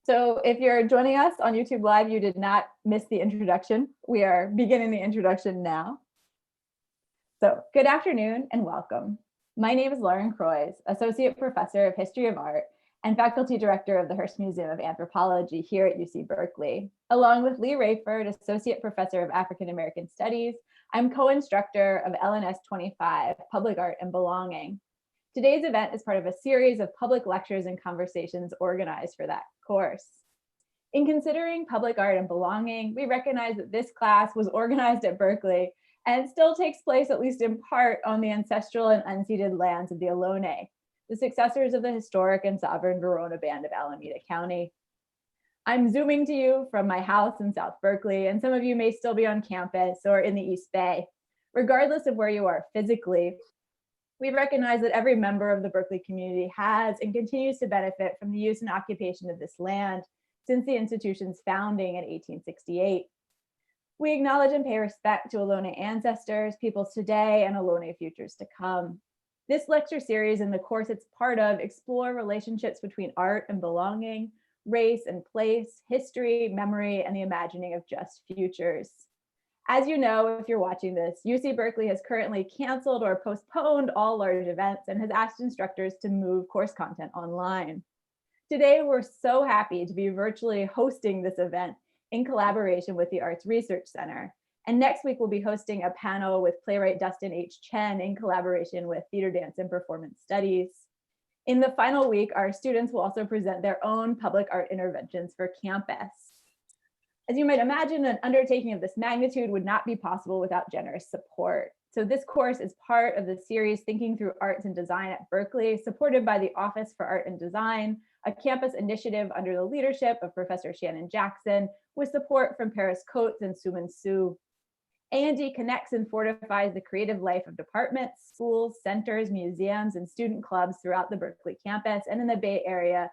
So if you're joining us on YouTube Live, you did not miss the introduction. We are beginning the introduction now. So good afternoon and welcome. My name is Lauren Croys, Associate Professor of History of Art and Faculty Director of the Hearst Museum of Anthropology here at UC Berkeley. Along with Lee Rayford, Associate Professor of African American Studies, I'm co-instructor of LNS 25, Public Art and Belonging. Today's event is part of a series of public lectures and conversations organized for that course. In considering public art and belonging, we recognize that this class was organized at Berkeley and still takes place, at least in part, on the ancestral and unceded lands of the Ohlone, the successors of the historic and sovereign Verona Band of Alameda County. I'm zooming to you from my house in South Berkeley, and some of you may still be on campus or in the East Bay. Regardless of where you are physically, we recognize that every member of the Berkeley community has and continues to benefit from the use and occupation of this land since the institution's founding in 1868. We acknowledge and pay respect to Ohlone ancestors, peoples today, and Ohlone futures to come. This lecture series and the course it's part of explore relationships between art and belonging, race and place, history, memory, and the imagining of just futures. As you know, if you're watching this, UC Berkeley has currently canceled or postponed all large events and has asked instructors to move course content online. Today, we're so happy to be virtually hosting this event in collaboration with the Arts Research Center. And next week, we'll be hosting a panel with playwright Dustin H. Chen in collaboration with Theater, Dance, and Performance Studies. In the final week, our students will also present their own public art interventions for campus. As you might imagine, an undertaking of this magnitude would not be possible without generous support. So this course is part of the series Thinking Through Arts and Design at Berkeley, supported by the Office for Art and Design, a campus initiative under the leadership of Professor Shannon Jackson, with support from Paris Coates and Suman Su. A&D connects and fortifies the creative life of departments, schools, centers, museums, and student clubs throughout the Berkeley campus and in the Bay Area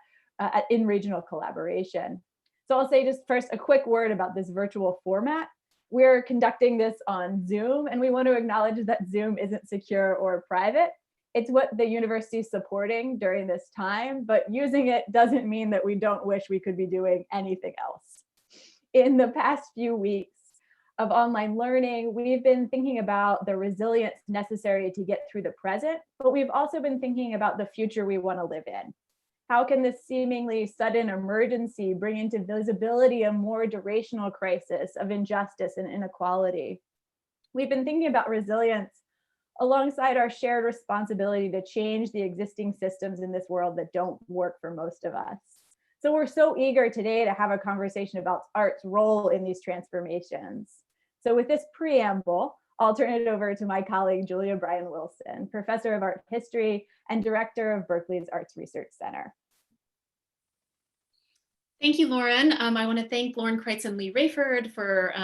in regional collaboration. So I'll say just first a quick word about this virtual format. We're conducting this on Zoom, and we want to acknowledge that Zoom isn't secure or private. It's what the university is supporting during this time, but using it doesn't mean that we don't wish we could be doing anything else. In the past few weeks of online learning, we've been thinking about the resilience necessary to get through the present, but we've also been thinking about the future we want to live in. How can this seemingly sudden emergency bring into visibility a more durational crisis of injustice and inequality? We've been thinking about resilience alongside our shared responsibility to change the existing systems in this world that don't work for most of us. So we're so eager today to have a conversation about art's role in these transformations. So with this preamble, I'll turn it over to my colleague, Julia Bryan Wilson, Professor of Art History and Director of Berkeley's Arts Research Center. Thank you, Lauren. I want to thank Lauren Kreitz and Lee Rayford for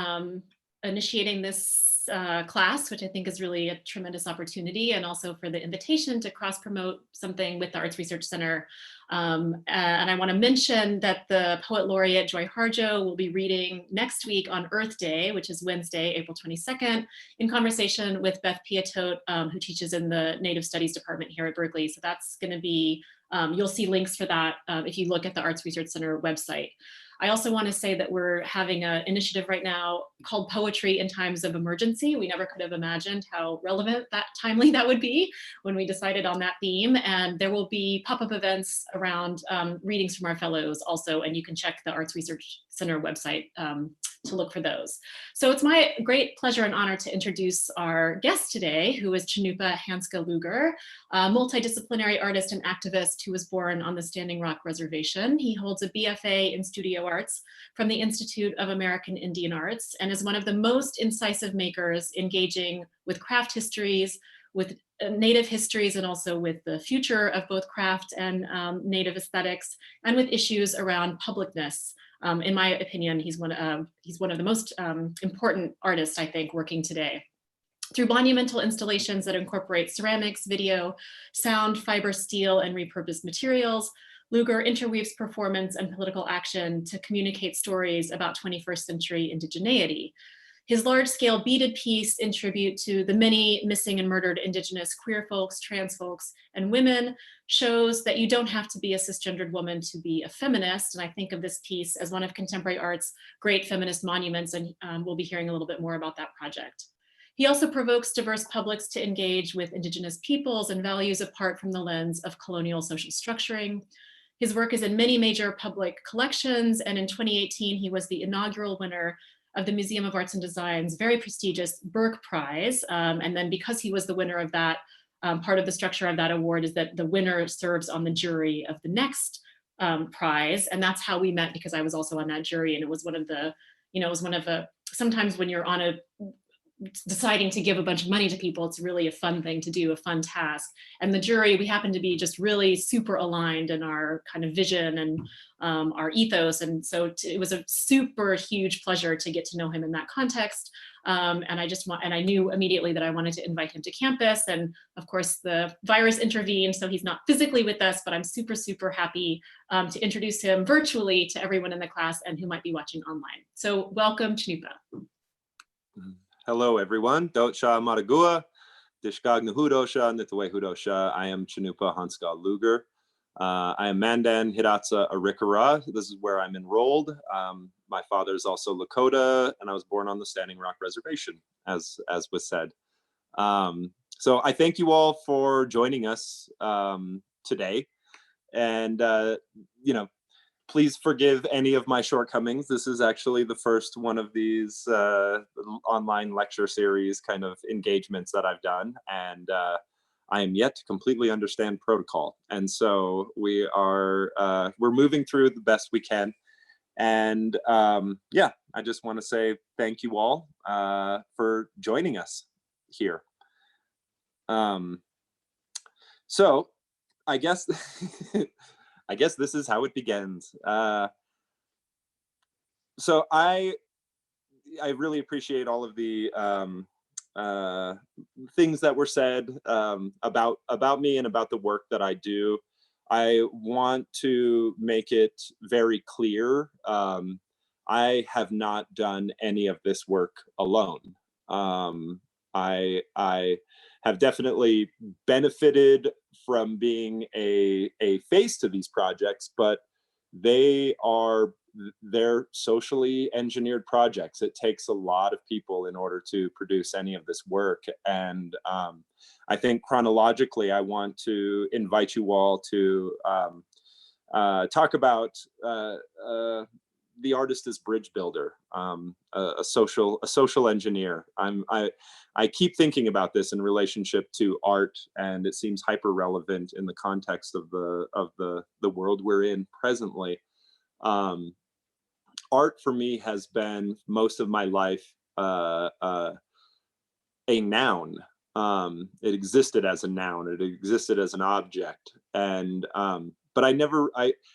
initiating this class, which I think is really a tremendous opportunity, and also for the invitation to cross-promote something with the Arts Research Center. And I want to mention that the Poet Laureate Joy Harjo will be reading next week on Earth Day, which is Wednesday, April 22nd, in conversation with Beth Piatote, who teaches in the Native Studies Department here at Berkeley. So that's going to be you'll see links for that if you look at the Arts Research Center website. I also want to say that we're having an initiative right now called Poetry in Times of Emergency. We never could have imagined how relevant, timely that would be when we decided on that theme. And there will be pop-up events around readings from our fellows also, and you can check the Arts Research Center website to look for those. So it's my great pleasure and honor to introduce our guest today, who is Cannupa Hanska Luger, a multidisciplinary artist and activist who was born on the Standing Rock Reservation. He holds a BFA in Studio Arts from the Institute of American Indian Arts and is one of the most incisive makers engaging with craft histories, with Native histories, and also with the future of both craft and Native aesthetics, and with issues around publicness. In my opinion, he's one of the most important artists, I think, working today. Through monumental installations that incorporate ceramics, video, sound, fiber, steel, and repurposed materials, Luger interweaves performance and political action to communicate stories about 21st century indigeneity. His large-scale beaded piece in tribute to the many missing and murdered Indigenous queer folks, trans folks, and women shows that you don't have to be a cisgendered woman to be a feminist. And I think of this piece as one of contemporary art's great feminist monuments, and we'll be hearing a little bit more about that project. He also provokes diverse publics to engage with Indigenous peoples and values apart from the lens of colonial social structuring. His work is in many major public collections, and in 2018, he was the inaugural winner of the Museum of Arts and Design's very prestigious Burke Prize. And then because he was the winner of that, part of the structure of that award is that the winner serves on the jury of the next prize. And that's how we met, because I was also on that jury. And it was one of the, sometimes when you're on a deciding to give a bunch of money to people, it's really a fun thing to do, a fun task. And the jury, we happen to be just really super aligned in our kind of vision and our ethos. And so it was a super huge pleasure to get to know him in that context. And I knew immediately that I wanted to invite him to campus. And of course the virus intervened, so he's not physically with us, but I'm super, super happy to introduce him virtually to everyone in the class and who might be watching online. So welcome, Cannupa. Hello, everyone. Dotcha Maragua, Dishkag Nahudosha, Nitwe Hudosha. I am Cannupa Hanska Luger. I am Mandan Hidatsa Arikara. This is where I'm enrolled. My father is also Lakota, and I was born on the Standing Rock Reservation, as was said. So I thank you all for joining us today. And, please forgive any of my shortcomings. This is actually the first one of these online lecture series kind of engagements that I've done. And I am yet to completely understand protocol. And so we're moving through the best we can. And yeah, I just want to say thank you all for joining us here. So I guess I guess this is how it begins. So I really appreciate all of the things that were said about me and about the work that I do. I want to make it very clear. I have not done any of this work alone. I have definitely benefited from being a face to these projects, but they're socially engineered projects. It takes a lot of people in order to produce any of this work. And I think chronologically, I want to invite you all to talk about the artist as bridge builder, a social engineer. I keep thinking about this in relationship to art, and it seems hyper relevant in the context of the world we're in presently. Art for me has been most of my life a noun. It existed as a noun. It existed as an object, and but I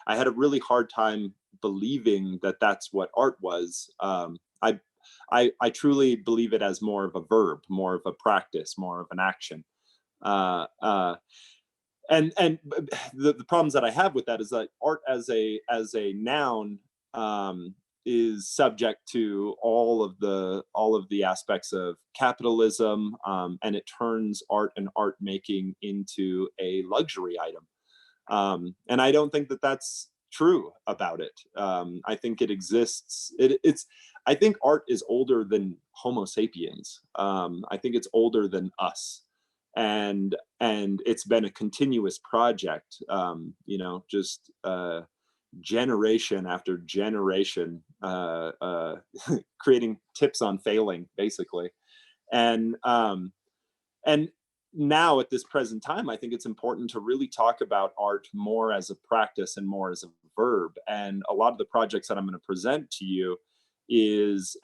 had a really hard time believing that that's what art was. I truly believe it as more of a verb, more of a practice, more of an action. And the problems that I have with that is that art as a noun is subject to all of the aspects of capitalism, and it turns art and art making into a luxury item. And I don't think that that's true about it. I think it exists. I think art is older than Homo sapiens. I think it's older than us, and it's been a continuous project. Just generation after generation, creating tips on failing, basically, and now at this present time, I think it's important to really talk about art more as a practice and more as a verb. And a lot of the projects that I'm going to present to you is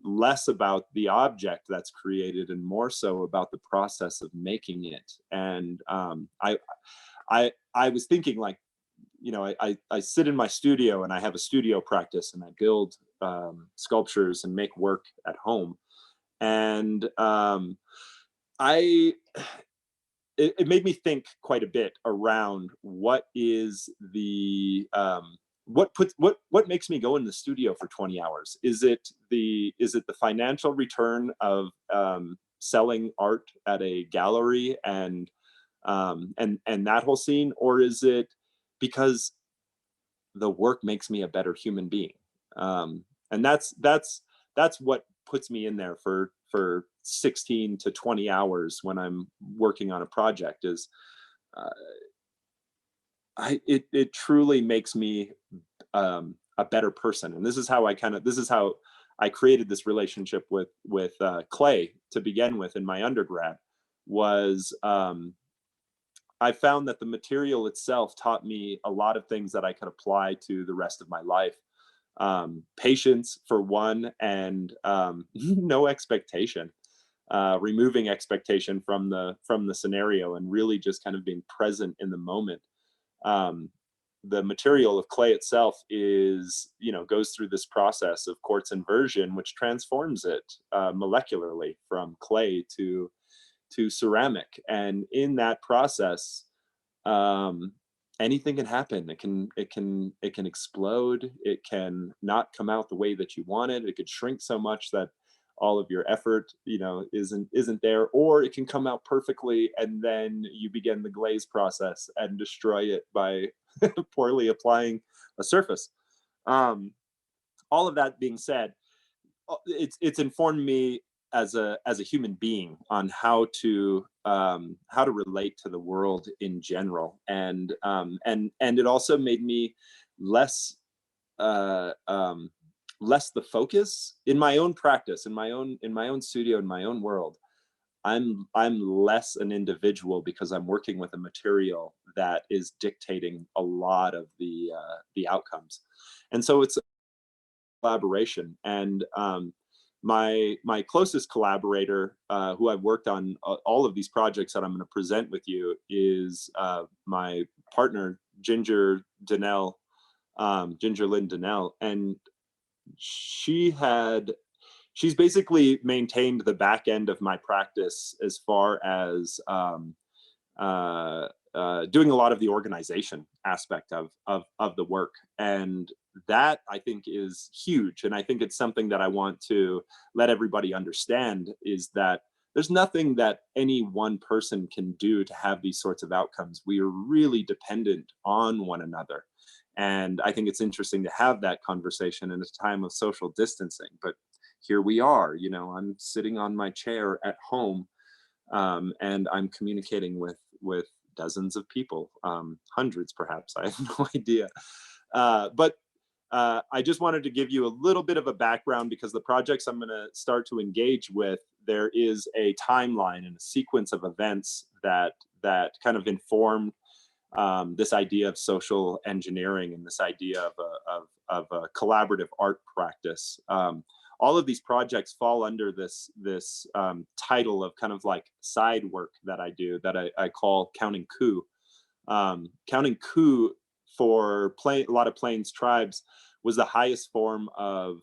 less about the object that's created and more so about the process of making it. And I was thinking, like, I sit in my studio and I have a studio practice and I build sculptures and make work at home. And it made me think quite a bit around what is the what makes me go in the studio for 20 hours? Is it the financial return of selling art at a gallery and that whole scene, or is it because the work makes me a better human being? And that's what puts me in there for 16 to 20 hours when I'm working on a project. Is it truly makes me a better person. And this is how I created this relationship with clay to begin with in my undergrad. Was I found that the material itself taught me a lot of things that I could apply to the rest of my life. Patience for one, and no expectation. Removing expectation from the scenario and really just kind of being present in the moment. The material of clay itself is, goes through this process of quartz inversion, which transforms it molecularly from clay to ceramic. And in that process, anything can happen. It can explode. It can not come out the way that you wanted. It could shrink so much that all of your effort, isn't there, or it can come out perfectly, and then you begin the glaze process and destroy it by poorly applying a surface. All of that being said, it's informed me as a human being on how to relate to the world in general, and it also made me less less the focus in my own practice, in my own studio, in my own world. I'm less an individual because I'm working with a material that is dictating a lot of the outcomes, and so it's a collaboration. And my closest collaborator, who I've worked on all of these projects that I'm going to present with you, is my partner Ginger Lynn Donnell, and she's basically maintained the back end of my practice as far as doing a lot of the organization aspect of the work. And that, I think, is huge. And I think it's something that I want to let everybody understand, is that there's nothing that any one person can do to have these sorts of outcomes. We are really dependent on one another. And I think it's interesting to have that conversation in a time of social distancing. But here we are, I'm sitting on my chair at home, and I'm communicating with dozens of people, hundreds perhaps, I have no idea. But I just wanted to give you a little bit of a background, because the projects I'm going to start to engage with, there is a timeline and a sequence of events that kind of informed this idea of social engineering and this idea of a collaborative art practice. All of these projects fall under this title of kind of like side work that I do, that I call counting coup. Counting coup for a lot of Plains tribes was the highest form of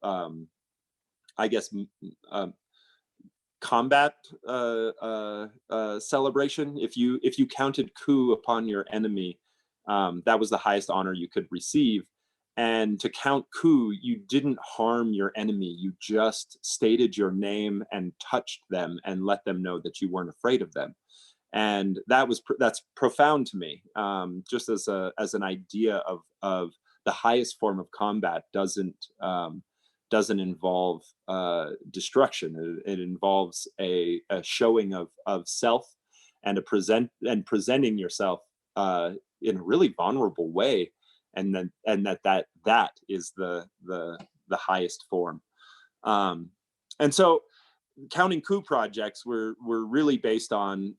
I guess combat celebration. If you counted coup upon your enemy, that was the highest honor you could receive. And to count coup, you didn't harm your enemy. You just stated your name and touched them and let them know that you weren't afraid of them. And that's profound to me, just as an idea of the highest form of combat doesn't involve destruction. It involves a showing of self, and presenting yourself in a really vulnerable way, and that is the highest form. And so counting coup projects were really based on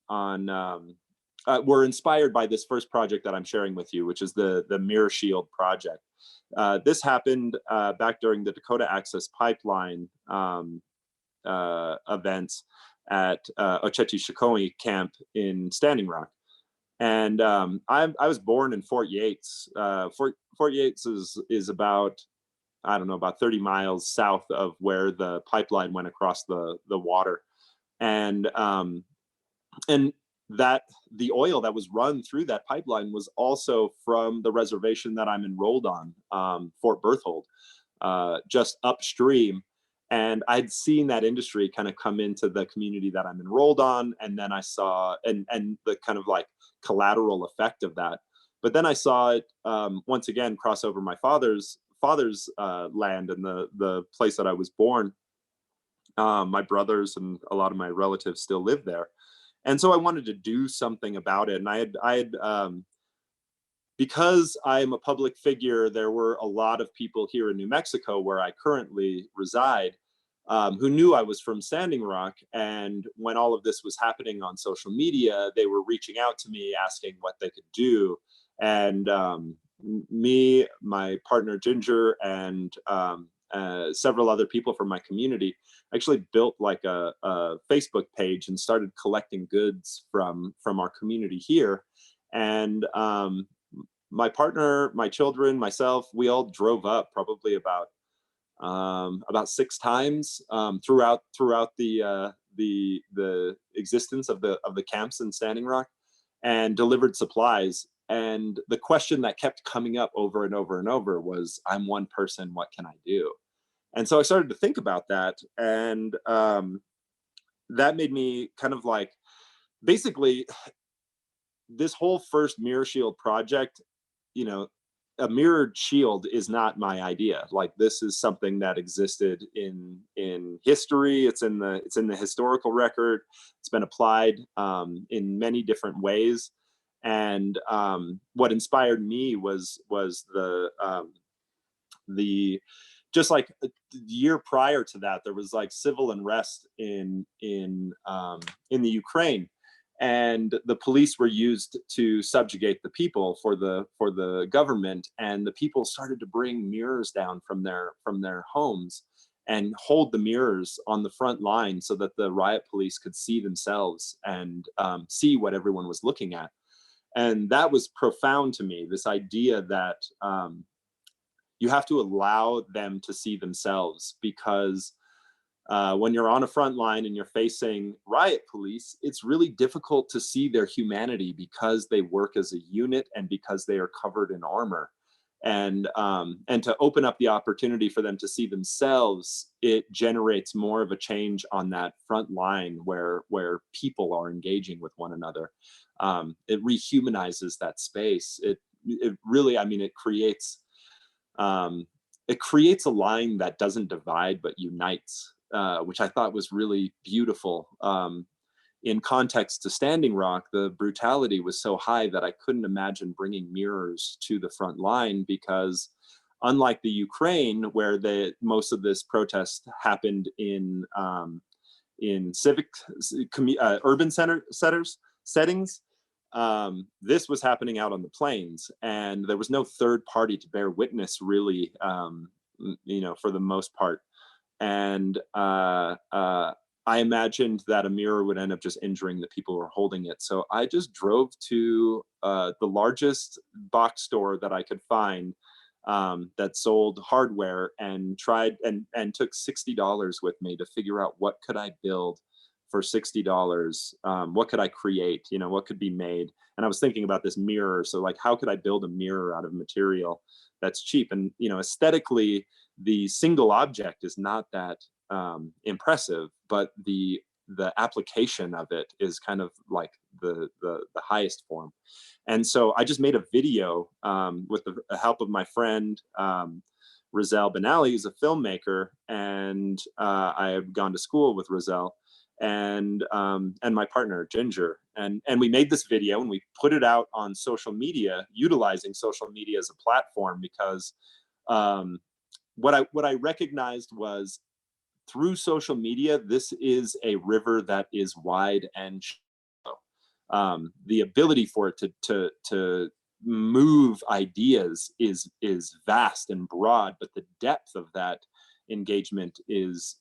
were inspired by this first project that I'm sharing with you, which is the Mirror Shield project. This happened back during the Dakota Access Pipeline events at Oceti-Shikomi camp in Standing Rock. And I was born in Fort Yates. Fort Yates is about, I don't know, about 30 miles south of where the pipeline went across the water. And that the oil that was run through that pipeline was also from the reservation that I'm enrolled on, Fort Berthold, just upstream. And I'd seen that industry kind of come into the community that I'm enrolled on. And then I saw, and the kind of like collateral effect of that. But then I saw it once again cross over my father's land and the place that I was born. My brothers and a lot of my relatives still live there. And so I wanted to do something about it. And I had because I'm a public figure, there were a lot of people here in New Mexico, where I currently reside, who knew I was from Standing Rock. And when all of this was happening on social media, they were reaching out to me asking what they could do. And me, my partner Ginger, and several other people from my community actually built like a Facebook page and started collecting goods from our community here. And my partner, my children, myself, we all drove up probably about 6 times throughout the existence of the camps in Standing Rock, and delivered supplies. And the question that kept coming up over and over and over was, I'm one person, what can I do? And so I started to think about that. And that made me kind of like, basically, this whole first Mirror Shield project, you know, a mirrored shield is not my idea. Like, this is something that existed in history. It's in the historical record. It's been applied in many different ways. And what inspired me was the just like the year prior to that, there was like civil unrest in the Ukraine, and the police were used to subjugate the people for the government. And the people started to bring mirrors down from their homes and hold the mirrors on the front line so that the riot police could see themselves and see what everyone was looking at. And that was profound to me, this idea that you have to allow them to see themselves, because when you're on a front line and you're facing riot police, it's really difficult to see their humanity, because they work as a unit and because they are covered in armor. And to open up the opportunity for them to see themselves, it generates more of a change on that front line where people are engaging with one another. It rehumanizes that space. It really, I mean, it creates a line that doesn't divide but unites, which I thought was really beautiful. In context to Standing Rock, the brutality was so high that I couldn't imagine bringing mirrors to the front line, because unlike the Ukraine, where most of this protest happened in civic urban settings, this was happening out on the plains, and there was no third party to bear witness, really, for the most part. And I imagined that a mirror would end up just injuring the people who are holding it. So I just drove to the largest box store that I could find that sold hardware, and tried and took $60 with me to figure out what could I build for $60. What could I create? What could be made? And I was thinking about this mirror. So like, how could I build a mirror out of material that's cheap? And aesthetically, the single object is not that impressive, but the application of it is kind of like the highest form. And so I just made a video with the help of my friend Rizal Benali, who's a filmmaker, and I have gone to school with Rizal, and my partner Ginger, and we made this video and we put it out on social media, utilizing social media as a platform, because what I recognized was, through social media, this is a river that is wide and shallow. The ability for it to move ideas is vast and broad, but the depth of that engagement is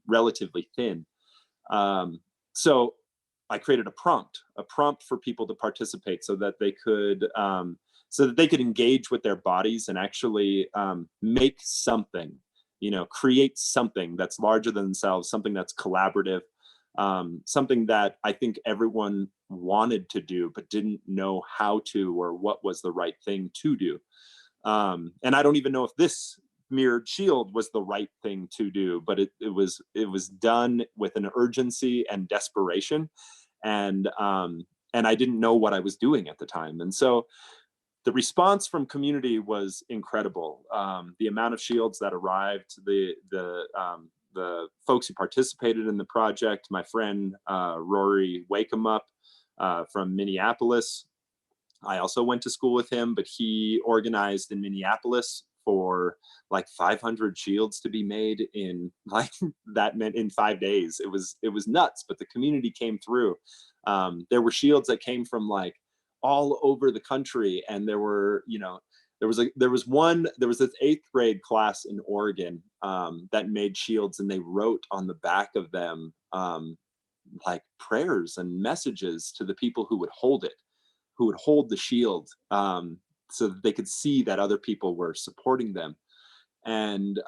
relatively thin. So I created a prompt for people to participate, so that they could engage with their bodies and actually make something, create something that's larger than themselves, something that's collaborative, something that I think everyone wanted to do, but didn't know how to, or what was the right thing to do. And I don't even know if this mirrored shield was the right thing to do, but it was done with an urgency and desperation. And I didn't know what I was doing at the time. And so the response from community was incredible. The amount of shields that arrived, the folks who participated in the project, my friend Rory Wakemup from Minneapolis. I also went to school with him, but he organized in Minneapolis for like 500 shields to be made in like that meant in 5 days. It was nuts, but the community came through. There were shields that came from like all over the country, and there were, you know, there was this 8th grade class in Oregon that made shields, and they wrote on the back of them like prayers and messages to the people who would hold it, who would hold the shield, so that they could see that other people were supporting them. And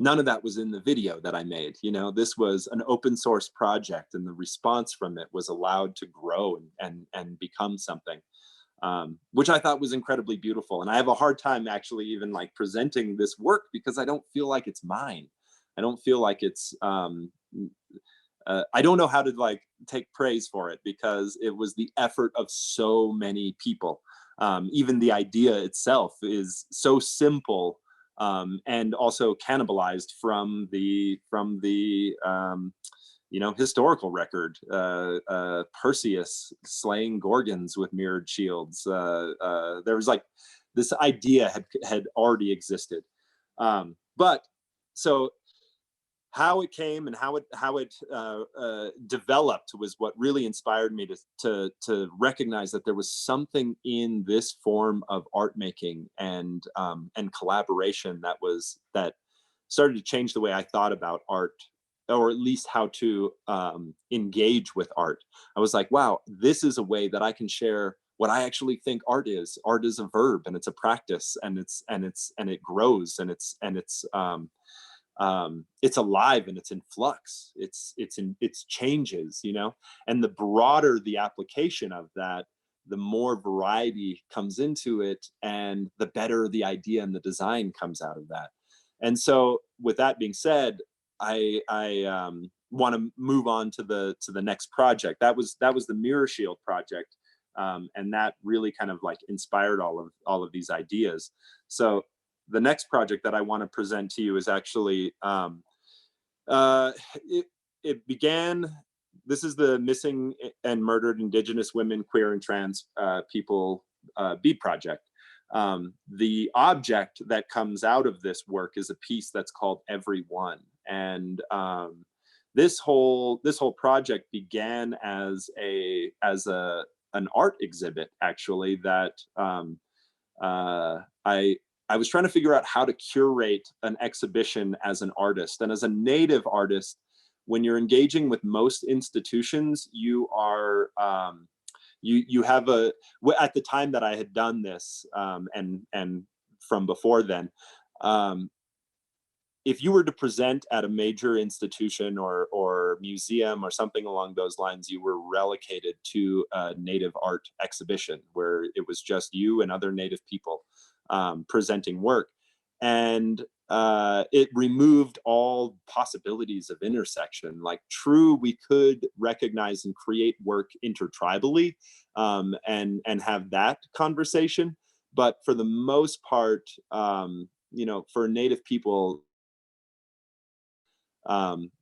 none of that was in the video that I made. You know, this was an open source project, and the response from it was allowed to grow and become something, which I thought was incredibly beautiful. And I have a hard time actually even like presenting this work because I don't feel like it's mine. I don't feel like it's, I don't know how to like take praise for it, because it was the effort of so many people. Even the idea itself is so simple, and also cannibalized from the you know, historical record. Perseus slaying Gorgons with mirrored shields. There was like this idea had already existed, but so how it came and how it developed was what really inspired me to recognize that there was something in this form of art making and collaboration that started to change the way I thought about art, or at least how to engage with art. I was like, wow, this is a way that I can share what I actually think art is. Art is a verb, and it's a practice, and it grows, and it's alive, and it's in flux. It's changes, you know. And the broader the application of that, the more variety comes into it, and the better the idea and the design comes out of that. And so, with that being said, I want to move on to the next project. That was the Mirror Shield project, and that really kind of like inspired all of these ideas. So the next project that I want to present to you is actually it began. This is the Missing and Murdered Indigenous Women, Queer and Trans People bead project. The object that comes out of this work is a piece that's called Everyone. And this whole project began as an art exhibit, actually, that I was trying to figure out how to curate an exhibition as an artist. And as a native artist, when you're engaging with most institutions, you are you have at the time that I had done this, and from before then, if you were to present at a major institution or museum or something along those lines, you were relegated to a native art exhibition where it was just you and other native people presenting work. And it removed all possibilities of intersection. Like, true, we could recognize and create work intertribally, and have that conversation. But for the most part, you know, for native people,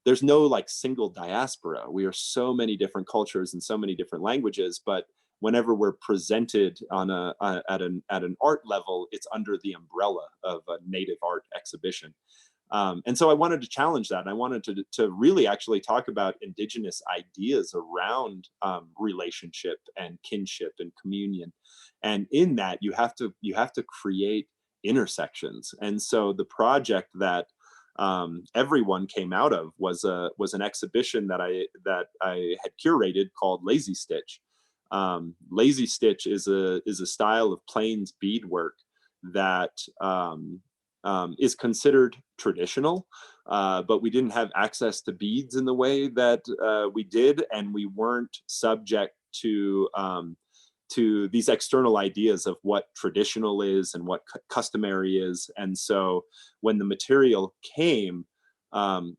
there's no like single diaspora. We are so many different cultures and so many different languages, but whenever we're presented on at an art level, it's under the umbrella of a native art exhibition. And so I wanted to challenge that. And I wanted to really actually talk about indigenous ideas around relationship and kinship and communion. And in that, you have to create intersections. And so the project that Everyone came out of was an exhibition that I had curated called Lazy Stitch. Lazy Stitch is a style of plains beadwork that is considered traditional, but we didn't have access to beads in the way that we did, and we weren't subject to these external ideas of what traditional is and what customary is. And so when the material came,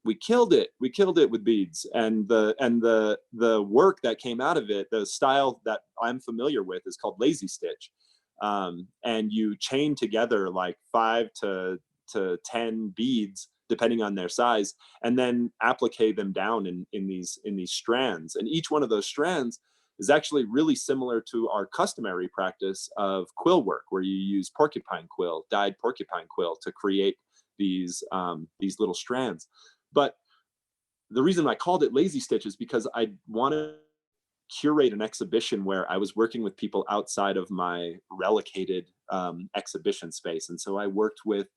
we killed it with beads, and the work that came out of it, the style that I'm familiar with, is called lazy stitch. And you chain together like 5 to 10 beads depending on their size, and then applique them down in these strands. And each one of those strands is actually really similar to our customary practice of quill work, where you use porcupine quill, dyed porcupine quill, to create these little strands. But the reason I called it lazy stitch is because I wanted to curate an exhibition where I was working with people outside of my relocated exhibition space. And so I worked with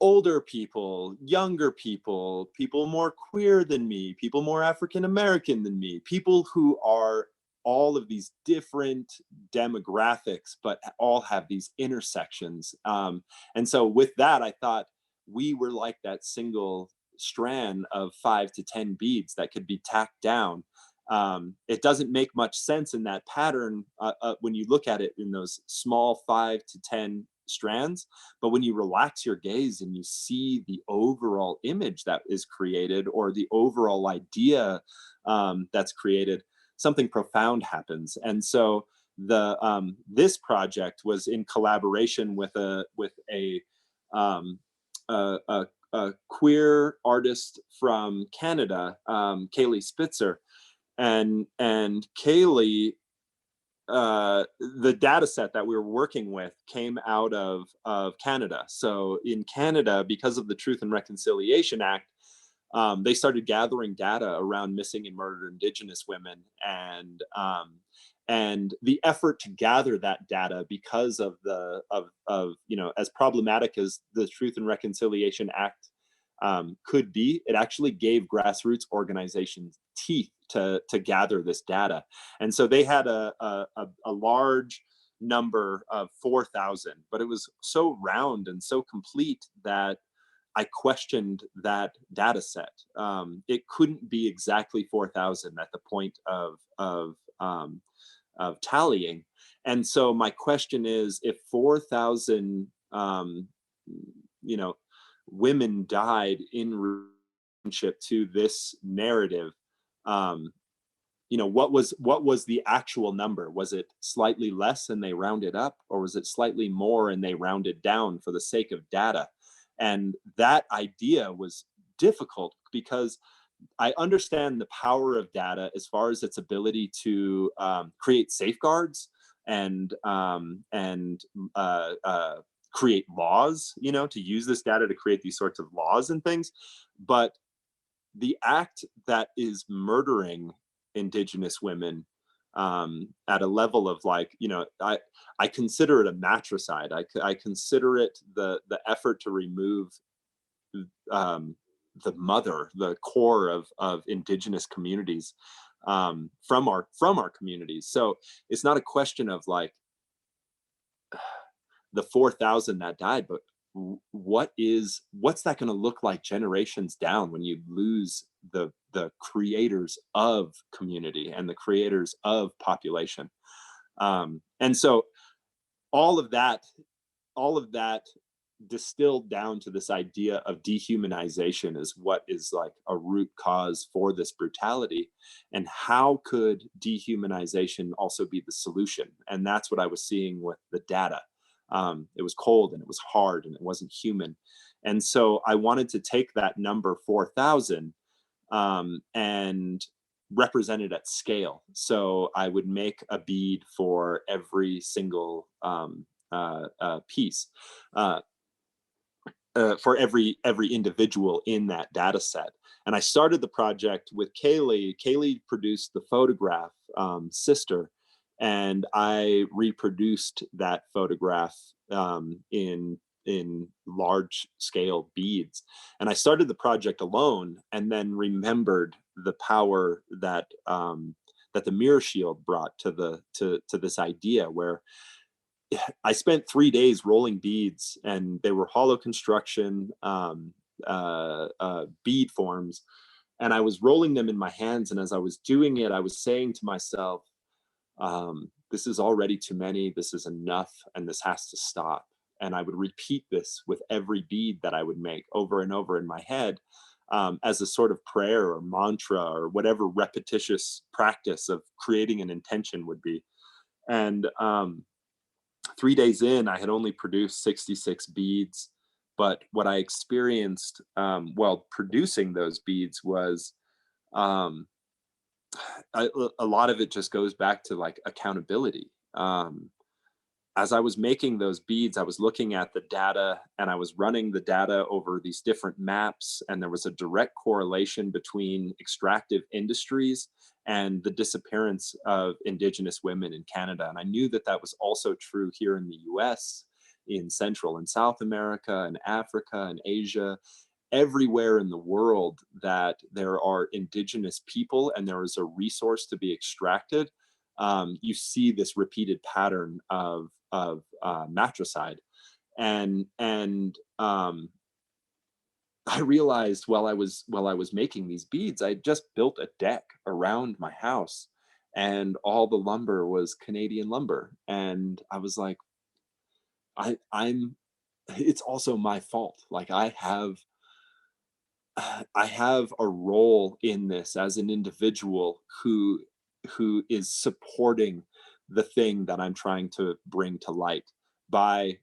older people, younger people, people more queer than me, people more African American than me, people who are all of these different demographics, but all have these intersections. And so with that, I thought we were like that single strand of 5 to 10 beads that could be tacked down. It doesn't make much sense in that pattern when you look at it in those small 5 to 10 strands, but when you relax your gaze and you see the overall image that is created, or the overall idea that's created, something profound happens. And so this project was in collaboration with a queer artist from Canada, Kaylee Spitzer, and Kaylee, the data set that we were working with came out of Canada. So in Canada, because of the Truth and Reconciliation Act, they started gathering data around missing and murdered Indigenous women, and the effort to gather that data, because of as problematic as the Truth and Reconciliation Act could be, it actually gave grassroots organizations teeth to gather this data. And so they had a large number of 4,000, but it was so round and so complete that I questioned that data set. It couldn't be exactly 4,000 at the point of tallying. And so my question is, if 4,000 women died in relationship to this narrative, what was the actual number? Was it slightly less and they rounded up, or was it slightly more and they rounded down for the sake of data? And that idea was difficult, because I understand the power of data as far as its ability to create safeguards and create laws, to use this data to create these sorts of laws and things. But the act that is murdering Indigenous women at a level of I consider it a matricide. I consider it the effort to remove the mother, the core of Indigenous communities from our communities. So it's not a question of the 4,000 that died, but what's that going to look like generations down when you lose the creators of community and the creators of population? And so all of that distilled down to this idea of dehumanization is what is a root cause for this brutality. And how could dehumanization also be the solution? And that's what I was seeing with the data. It was cold and it was hard and it wasn't human. And so I wanted to take that number 4,000 and represent it at scale. So I would make a bead for every single piece, for every individual in that data set. And I started the project with Kaylee. Kaylee produced the photograph, Sister, and I reproduced that photograph in large scale beads. And I started the project alone, and then remembered the power that that the mirror shield brought to this idea, where I spent 3 days rolling beads, and they were hollow construction bead forms. And I was rolling them in my hands. And as I was doing it, I was saying to myself, this is already too many. This is enough. And this has to stop. And I would repeat this with every bead that I would make over and over in my head, as a sort of prayer or mantra or whatever repetitious practice of creating an intention would be. And 3 days in, I had only produced 66 beads. But what I experienced while producing those beads was, um, a lot of it just goes back to like accountability. As I was making those beads, I was looking at the data and I was running the data over these different maps. And there was a direct correlation between extractive industries and the disappearance of indigenous women in Canada. And I knew that that was also true here in the US, in Central and South America and Africa and Asia, everywhere in the world that there are indigenous people and there is a resource to be extracted. You see this repeated pattern of matricide, and I realized while I was making these beads, I just built a deck around my house, and all the lumber was Canadian lumber, and I was like, I'm. It's also my fault. Like I have a role in this as an individual who is supporting the thing that I'm trying to bring to light by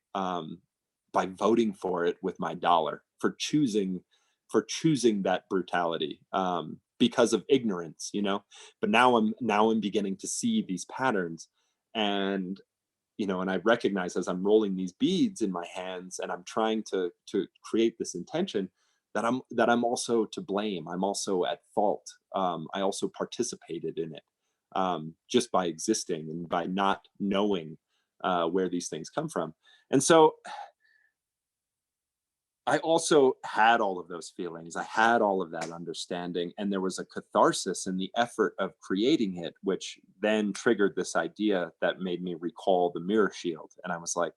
voting for it with my dollar, for choosing that brutality, because of ignorance, you know. But now I'm beginning to see these patterns, and and I recognize as I'm rolling these beads in my hands and I'm trying to create this intention that I'm also to blame. I'm also at fault. I also participated in it, just by existing and by not knowing where these things come from. And so I also had all of those feelings. I had all of that understanding, and there was a catharsis in the effort of creating it, which then triggered this idea that made me recall the mirror shield. And I was like,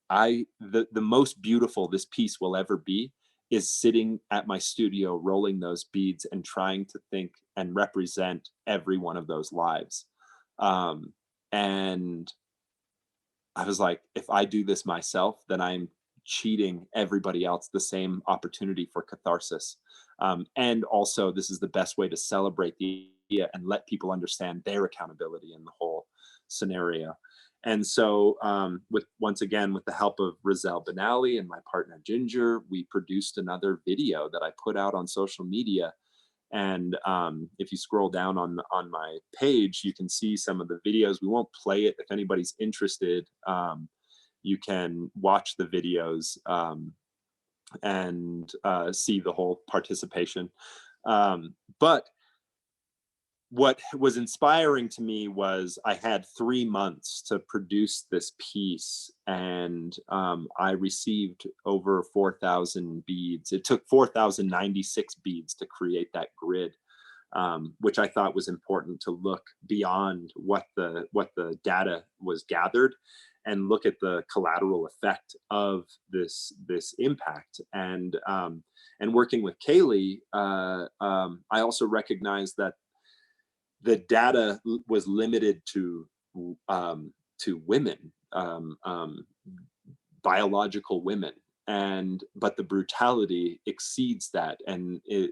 the most beautiful this piece will ever be is sitting at my studio rolling those beads and trying to think and represent every one of those lives. And I was like, if I do this myself, then I'm cheating everybody else the same opportunity for catharsis. And also, this is the best way to celebrate the idea and let people understand their accountability in the whole scenario. And so, once again, with the help of Rizal Benally and my partner Ginger, we produced another video that I put out on social media. And if you scroll down on my page, you can see some of the videos. We won't play it. If anybody's interested, you can watch the videos, and see the whole participation. But what was inspiring to me was I had 3 months to produce this piece, and I received over 4,000 beads. It took 4,096 beads to create that grid, which I thought was important to look beyond what the data was gathered and look at the collateral effect of this impact. And working with Kaylee, I also recognized that the data was limited to women, biological women, but the brutality exceeds that, and it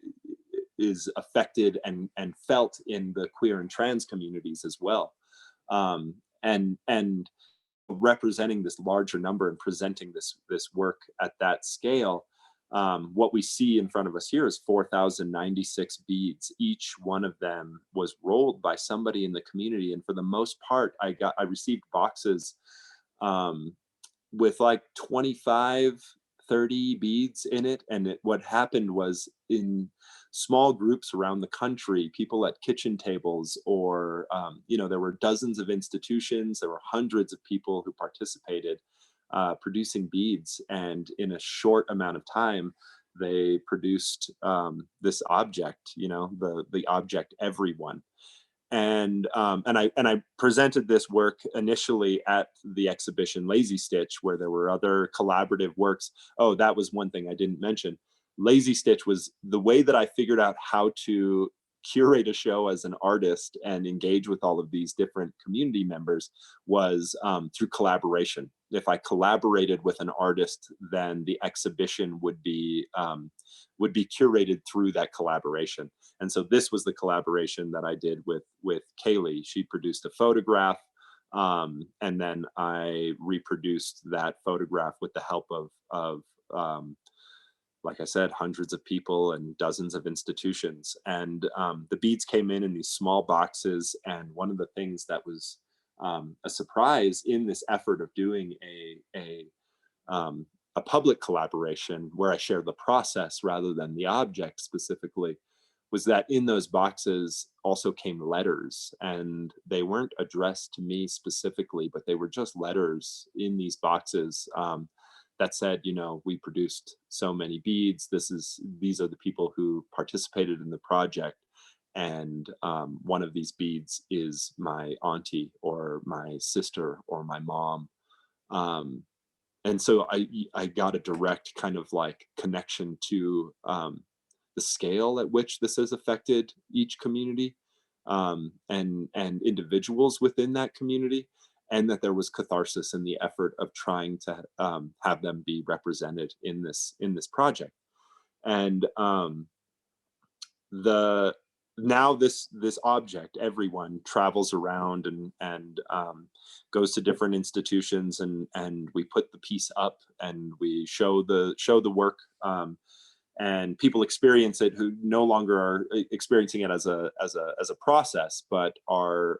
is affected and felt in the queer and trans communities as well. And representing this larger number and presenting this work at that scale, what we see in front of us here is 4,096 beads. Each one of them was rolled by somebody in the community, and for the most part, I received boxes with like 25, 30 beads in it. And what happened was, in small groups around the country, people at kitchen tables, or there were dozens of institutions, there were hundreds of people who participated, producing beads, and in a short amount of time they produced this object, the object everyone. And I presented this work initially at the exhibition Lazy Stitch, where there were other collaborative works. Oh, that was one thing I didn't mention. Lazy Stitch was the way that I figured out how to curate a show as an artist and engage with all of these different community members was through collaboration. If I collaborated with an artist, then the exhibition would be curated through that collaboration. And so this was the collaboration that I did with Kaylee. She produced a photograph, and then I reproduced that photograph with the help of like I said, hundreds of people and dozens of institutions. And the beads came in these small boxes. And one of the things that was a surprise in this effort of doing a public collaboration where I share the process rather than the object specifically, was that in those boxes also came letters, and they weren't addressed to me specifically, but they were just letters in these boxes that said, you know, we produced so many beads. These are the people who participated in the project. And one of these beads is my auntie or my sister or my mom. And so I got a direct kind of like connection to the scale at which this has affected each community and individuals within that community, and that there was catharsis in the effort of trying to have them be represented in this project. And now this object, everyone travels around and goes to different institutions, and we put the piece up and we show the work, and people experience it who no longer are experiencing it as a process, but are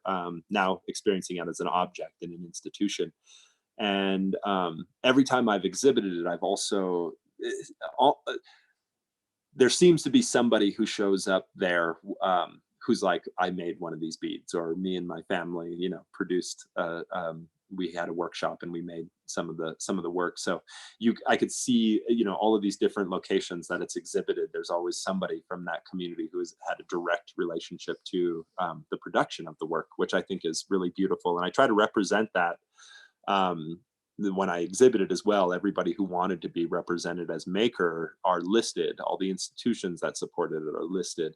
now experiencing it as an object in an institution. And every time I've exhibited it, I've also there seems to be somebody who shows up there who's like, I made one of these beads, or me and my family, you know, produced. We had a workshop and we made some of the work. So I could see, you know, all of these different locations that it's exhibited. There's always somebody from that community who has had a direct relationship to the production of the work, which I think is really beautiful. And I try to represent that when I exhibited as well. Everybody who wanted to be represented as maker are listed. All the institutions that supported it are listed.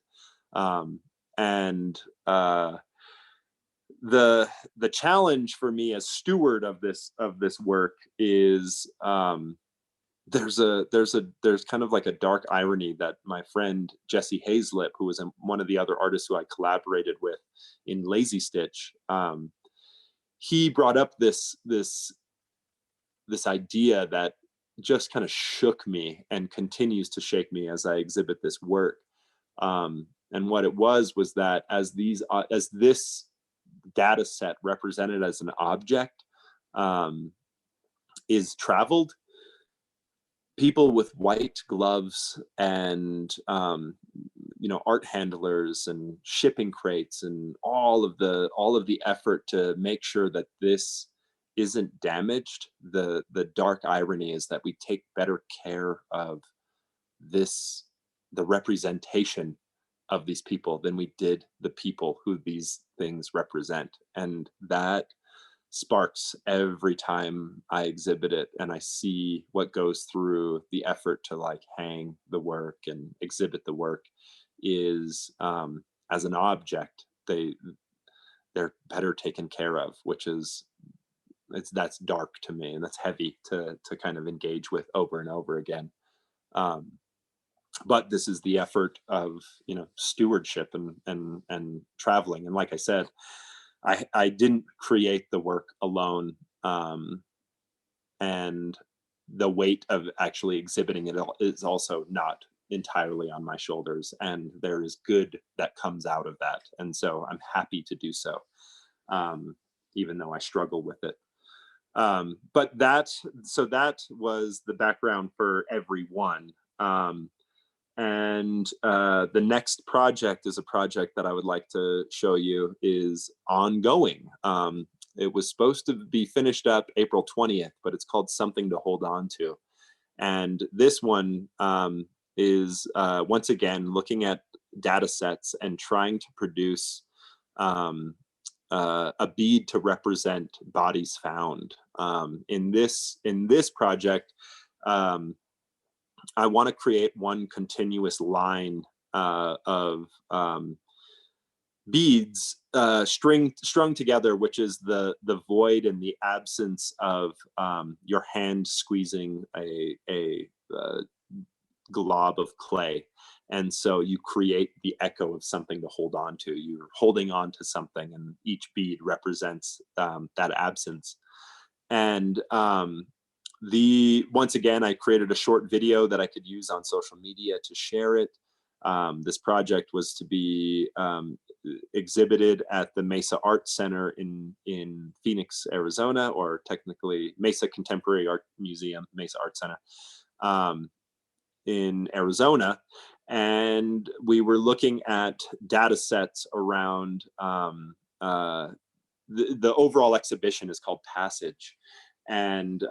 The challenge for me as steward of this work is there's kind of like a dark irony that my friend Jesse Hazlip, who was one of the other artists who I collaborated with in Lazy Stitch, he brought up this idea that just kind of shook me and continues to shake me as I exhibit this work. And what it was that as this data set represented as an object is traveled, people with white gloves and you know, art handlers and shipping crates and all of the effort to make sure that this isn't damaged. The dark irony is that we take better care of the representation of these people than we did the people who these things represent. And that sparks every time I exhibit it, and I see what goes through the effort to like hang the work and exhibit the work is as an object, they're better taken care of, which is that's dark to me, and that's heavy to kind of engage with over and over again. But this is the effort of, you know, stewardship and traveling. And like I said, I didn't create the work alone, and the weight of actually exhibiting it is also not entirely on my shoulders, and there is good that comes out of that, and so I'm happy to do so, even though I struggle with it. But that was the background for everyone. And the next project is a project that I would like to show you is ongoing. It was supposed to be finished up April 20th, but it's called Something to Hold On To. And this one is once again looking at data sets and trying to produce a bead to represent bodies found. In this project, I want to create one continuous line of beads strung together, which is the void and the absence of your hand squeezing a glob of clay. And so you create the echo of something to hold on to. You're holding on to something, and each bead represents that absence. And once again, I created a short video that I could use on social media to share it. This project was to be exhibited at the Mesa Art Center in Phoenix, Arizona, or technically Mesa Contemporary Art Museum, Mesa Art Center in Arizona. And we were looking at data sets around the overall exhibition is called Passage. And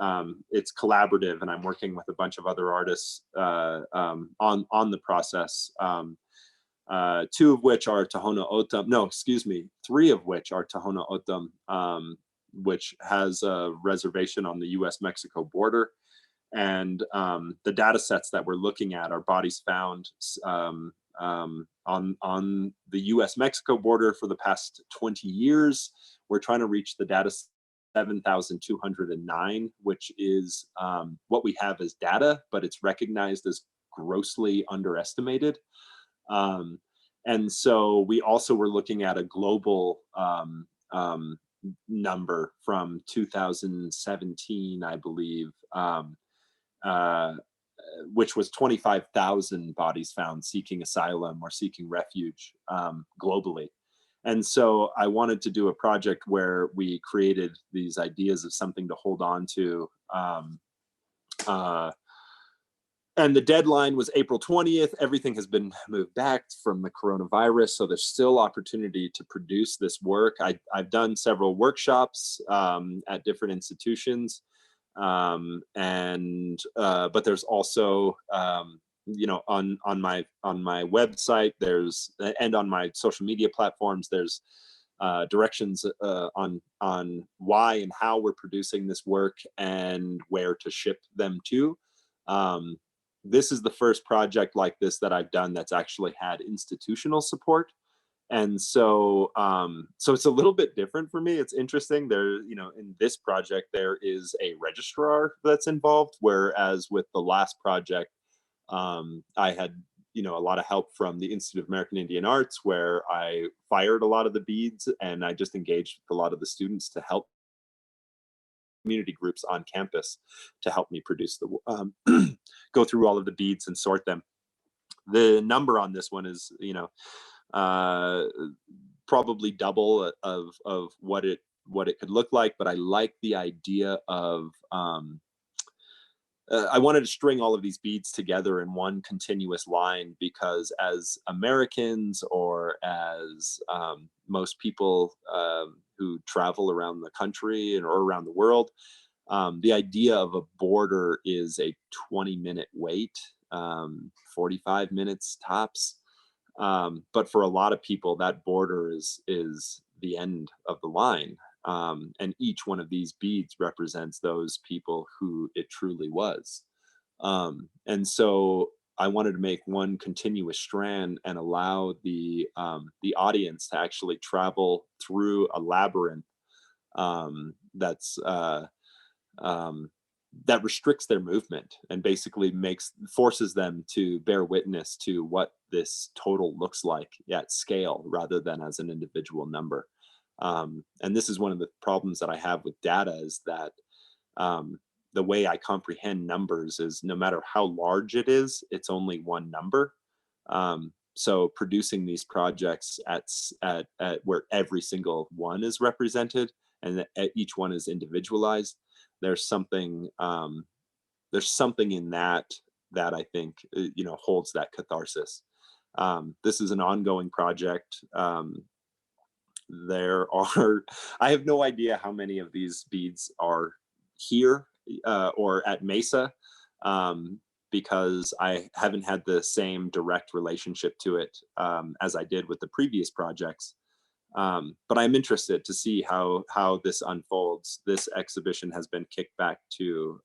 it's collaborative, and I'm working with a bunch of other artists on the process. Two of which are Tohono O'odham. No, excuse me, three of which are Tohono O'odham, which has a reservation on the U.S.-Mexico border. And the data sets that we're looking at are bodies found on the U.S.-Mexico border for the past 20 years. We're trying to reach the data 7,209, which is what we have as data, but it's recognized as grossly underestimated. And so we also were looking at a global number from 2017, I believe, which was 25,000 bodies found seeking asylum or seeking refuge globally. And so I wanted to do a project where we created these ideas of something to hold on to. And the deadline was April 20th. Everything has been moved back from the coronavirus, so there's still opportunity to produce this work. I've done several workshops at different institutions, but there's also you know, on my website, there's, and on my social media platforms, there's directions on why and how we're producing this work and where to ship them to. This is the first project like this that I've done that's actually had institutional support. And so so it's a little bit different for me. It's interesting. There, you know, in this project, there is a registrar that's involved, whereas with the last project, I had, you know, a lot of help from the Institute of American Indian Arts, where I fired a lot of the beads, and I just engaged with a lot of the students to help community groups on campus to help me produce the go through all of the beads and sort them. The number on this one is, you know, probably double of what it could look like, but I like the idea of I wanted to string all of these beads together in one continuous line, because as Americans, or as most people who travel around the country or around the world, the idea of a border is a 20-minute wait, 45 minutes tops. But for a lot of people, that border is the end of the line. And each one of these beads represents those people who it truly was. And so I wanted to make one continuous strand and allow the audience to actually travel through a labyrinth that's that restricts their movement, and basically forces them to bear witness to what this total looks like at scale, rather than as an individual number. And this is one of the problems that I have with data, is that the way I comprehend numbers is, no matter how large it is, it's only one number. So producing these projects at where every single one is represented, and that each one is individualized, there's something in that I think, you know, holds that catharsis. This is an ongoing project. There are, I have no idea how many of these beads are here or at Mesa, because I haven't had the same direct relationship to it as I did with the previous projects. But I'm interested to see how this unfolds. This exhibition has been kicked back to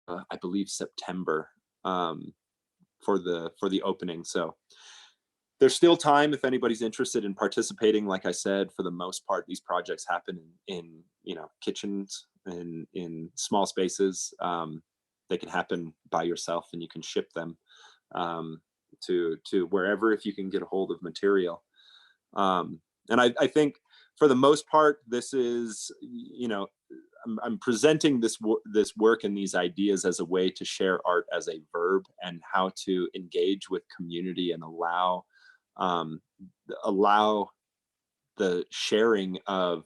I believe September, for the opening. So there's still time if anybody's interested in participating. Like I said, for the most part, these projects happen in kitchens and in small spaces. They can happen by yourself, and you can ship them to wherever if you can get a hold of material. And I think for the most part, this is, I'm presenting this work and these ideas as a way to share art as a verb, and how to engage with community and allow the sharing of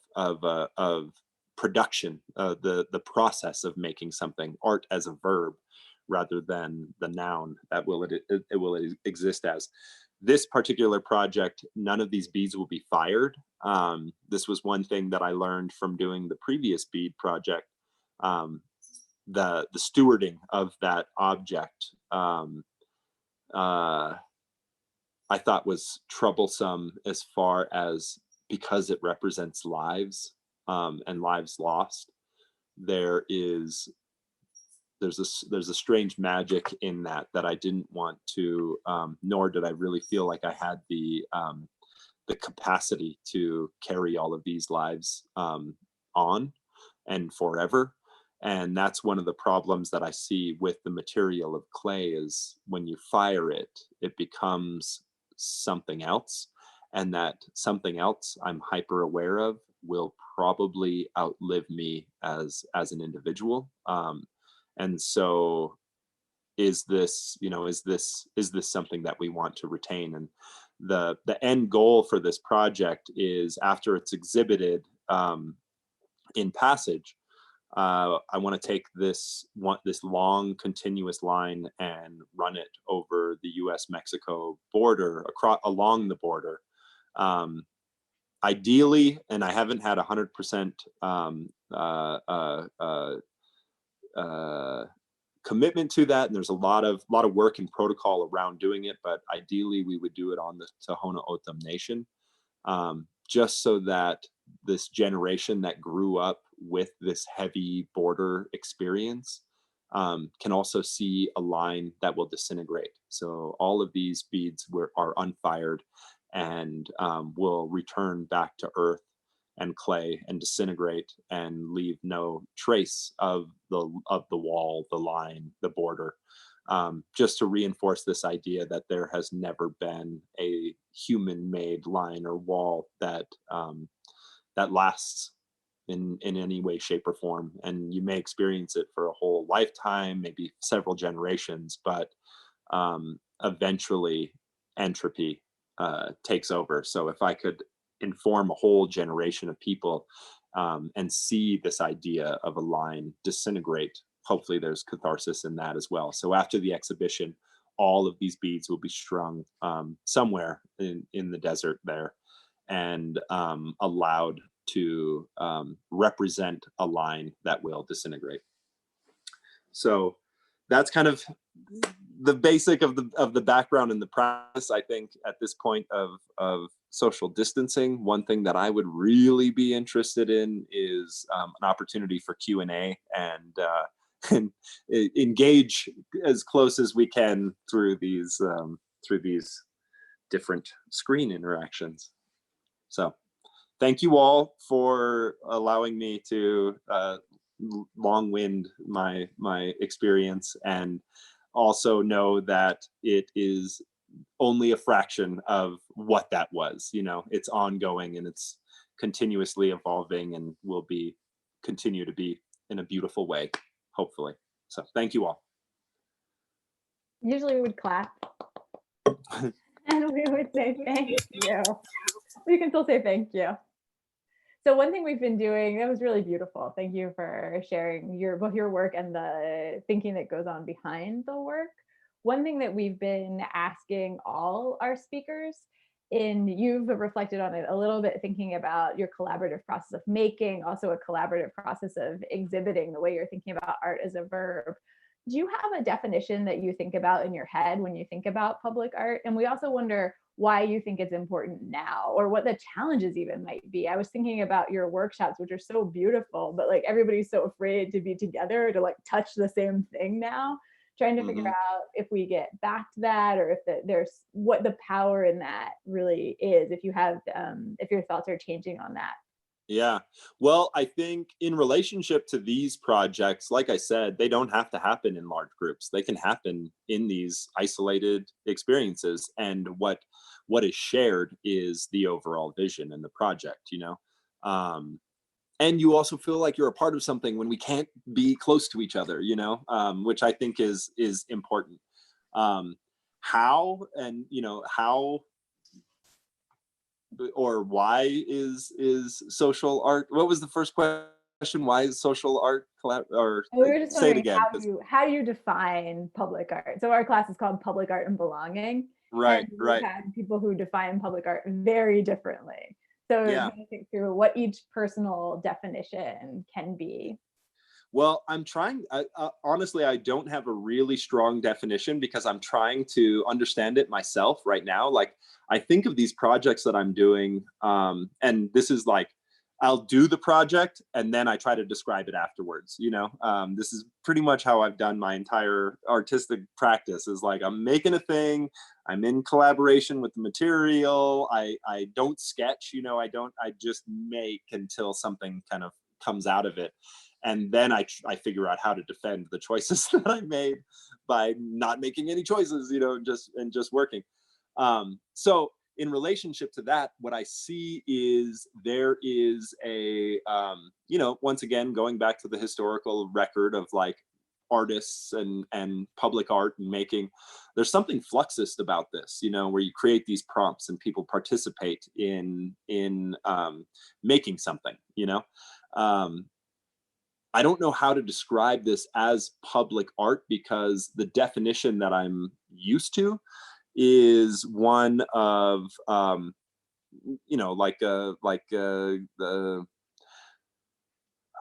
production, the process of making something, art as a verb rather than the noun that it will exist as. This particular project, none of these beads will be fired. This was one thing that I learned from doing the previous bead project. The stewarding of that object, I thought was troublesome, as far as, because it represents lives, and lives lost. There's a strange magic in that I didn't want to, nor did I really feel like I had the capacity to carry all of these lives on and forever. And that's one of the problems that I see with the material of clay, is when you fire it, it becomes something else. And that something else I'm hyper aware of will probably outlive me as an individual. And so is this something that we want to retain? And the end goal for this project is, after it's exhibited in Passage, I want to take this long continuous line and run it over the US-Mexico border, along the border. Ideally, and I haven't had 100% commitment to that, and there's a lot of work and protocol around doing it, but ideally we would do it on the Tohono O'odham Nation, just so that this generation that grew up with this heavy border experience can also see a line that will disintegrate. So all of these beads are unfired, and will return back to earth and clay and disintegrate and leave no trace of the wall, the line, the border, just to reinforce this idea that there has never been a human-made line or wall that lasts in any way, shape, or form. And you may experience it for a whole lifetime, maybe several generations, but eventually entropy takes over. So if I could inform a whole generation of people and see this idea of a line disintegrate, hopefully there's catharsis in that as well. So after the exhibition, all of these beads will be strung somewhere in the desert there, and allowed to represent a line that will disintegrate. So that's kind of the basic of the background and the practice. I think at this point of social distancing, one thing that I would really be interested in is an opportunity for Q&A and engage as close as we can through these different screen interactions. So thank you all for allowing me to long wind my experience, and also know that it is only a fraction of what that was. It's ongoing, and it's continuously evolving, and will continue to be in a beautiful way, hopefully. So thank you all. Usually we would clap and we would say thank you. We can still say thank you. So one thing we've been doing, that was really beautiful. Thank you for sharing both your work and the thinking that goes on behind the work. One thing that we've been asking all our speakers, and you've reflected on it a little bit, thinking about your collaborative process of making, also a collaborative process of exhibiting, the way you're thinking about art as a verb. do you have a definition that you think about in your head when you think about public art? And we also wonder why you think it's important now, or what the challenges even might be. I was thinking about your workshops, which are so beautiful, but like everybody's so afraid to be together to like touch the same thing now. Trying to figure out if we get back to that, or if there's what the power in that really is. If you have, if your thoughts are changing on that. Yeah. Well, I think in relationship to these projects, like I said, they don't have to happen in large groups. They can happen in these isolated experiences. And what is shared is the overall vision and the project, you know? And you also feel like you're a part of something when we can't be close to each other, you know, which I think is important. How and, you know, how or why is social art? What was the first question? Why is social art or We were just say it wondering again? how you define public art. So our class is called Public Art and Belonging. Right, And we've right. had people who define public art very differently. So Yeah. do you think through what each personal definition can be? Well, I'm trying, honestly, I don't have a really strong definition because I'm trying to understand it myself right now. Like, I think of these projects that I'm doing, and this is like, I'll do the project and then I try to describe it afterwards, you know? This is pretty much how I've done my entire artistic practice is like, I'm making a thing, I'm in collaboration with the material, I don't sketch, you know, I just make until something kind of comes out of it. And then I figure out how to defend the choices that I made by not making any choices, you know, just working. So in relationship to that, what I see is there is a, you know, once again, going back to the historical record of like artists and public art and making, there's something fluxist about this, you know, where you create these prompts and people participate in making something, you know. I don't know how to describe this as public art because the definition that I'm used to is one of you know, the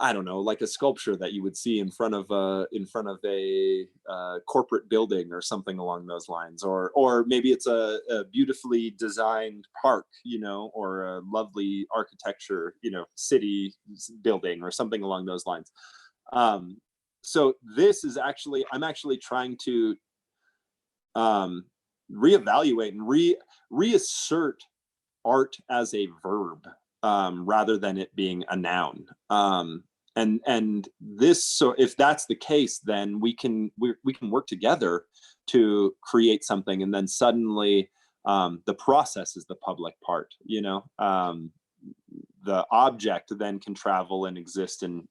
I don't know, like a sculpture that you would see in front of a corporate building or something along those lines, or maybe it's a beautifully designed park, you know, or a lovely architecture, you know, city building or something along those lines. So this is actually, I'm actually trying to reevaluate and reassert art as a verb rather than it being a noun. And this, so if that's the case, then we can work together to create something, and then suddenly the process is the public part. You know, the object then can travel and exist in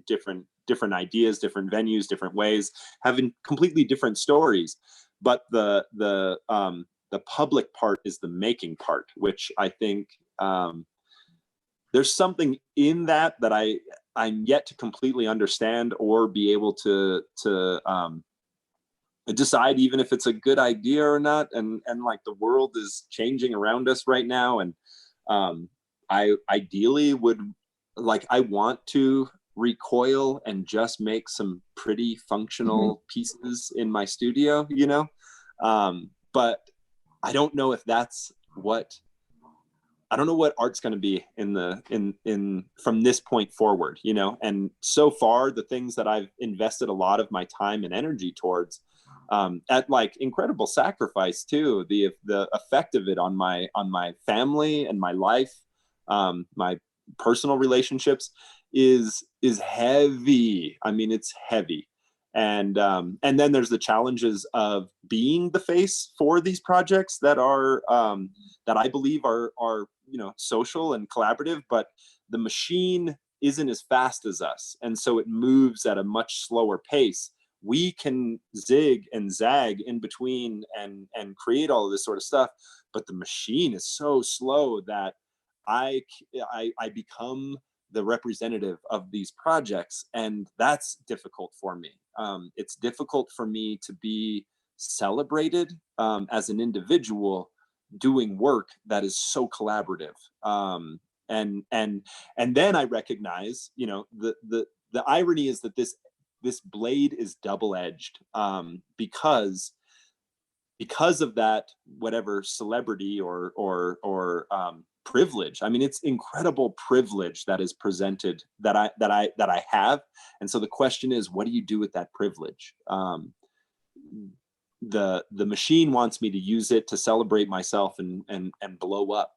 different ideas, different venues, different ways, having completely different stories. But the public part is the making part, which I think there's something in that I'm yet to completely understand or be able to decide even if it's a good idea or not. And like the world is changing around us right now, and I ideally would like, I want to recoil and just make some pretty functional pieces in my studio, you know. But I don't know if that's what, I don't know what art's going to be in from this point forward, you know. And so far, the things that I've invested a lot of my time and energy towards, at like incredible sacrifice too, the effect of it on my family and my life, my personal relationships is heavy. I mean, it's heavy. And then there's the challenges of being the face for these projects that are that I believe are you know, social and collaborative, but the machine isn't as fast as us, and so it moves at a much slower pace. We can zig and zag in between and create all of this sort of stuff, but the machine is so slow that I become the representative of these projects, and that's difficult for me. It's difficult for me to be celebrated as an individual doing work that is so collaborative. And then I recognize, you know, the irony is that this blade is double-edged, because of that, whatever celebrity or privilege. I mean, it's incredible privilege that is presented that I have. And so the question is, what do you do with that privilege? The machine wants me to use it to celebrate myself and blow up,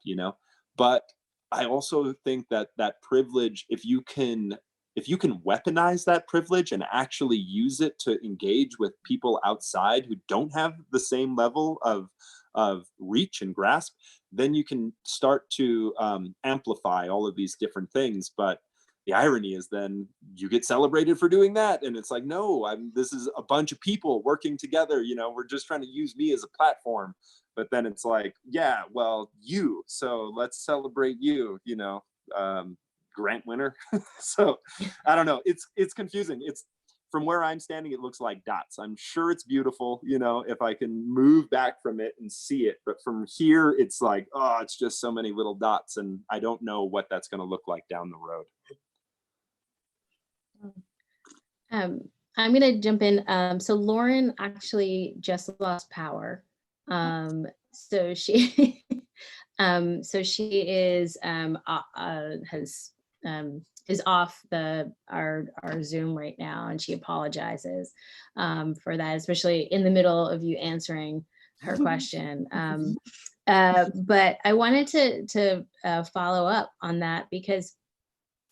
but I also think that privilege, if you can weaponize that privilege and actually use it to engage with people outside who don't have the same level of reach and grasp, then you can start to amplify all of these different things. But the irony is then you get celebrated for doing that. And it's like, no, this is a bunch of people working together. We're just trying to use me as a platform. But then it's like, yeah, well, so let's celebrate you, grant winner. So I don't know. It's confusing. It's, from where I'm standing, it looks like dots. I'm sure it's beautiful, if I can move back from it and see it. But from here, it's like, oh, it's just so many little dots. And I don't know what that's going to look like down the road. I'm going to jump in. So Lauren actually just lost power. So she, is off our Zoom right now, and she apologizes for that, especially in the middle of you answering her question. But I wanted to follow up on that, because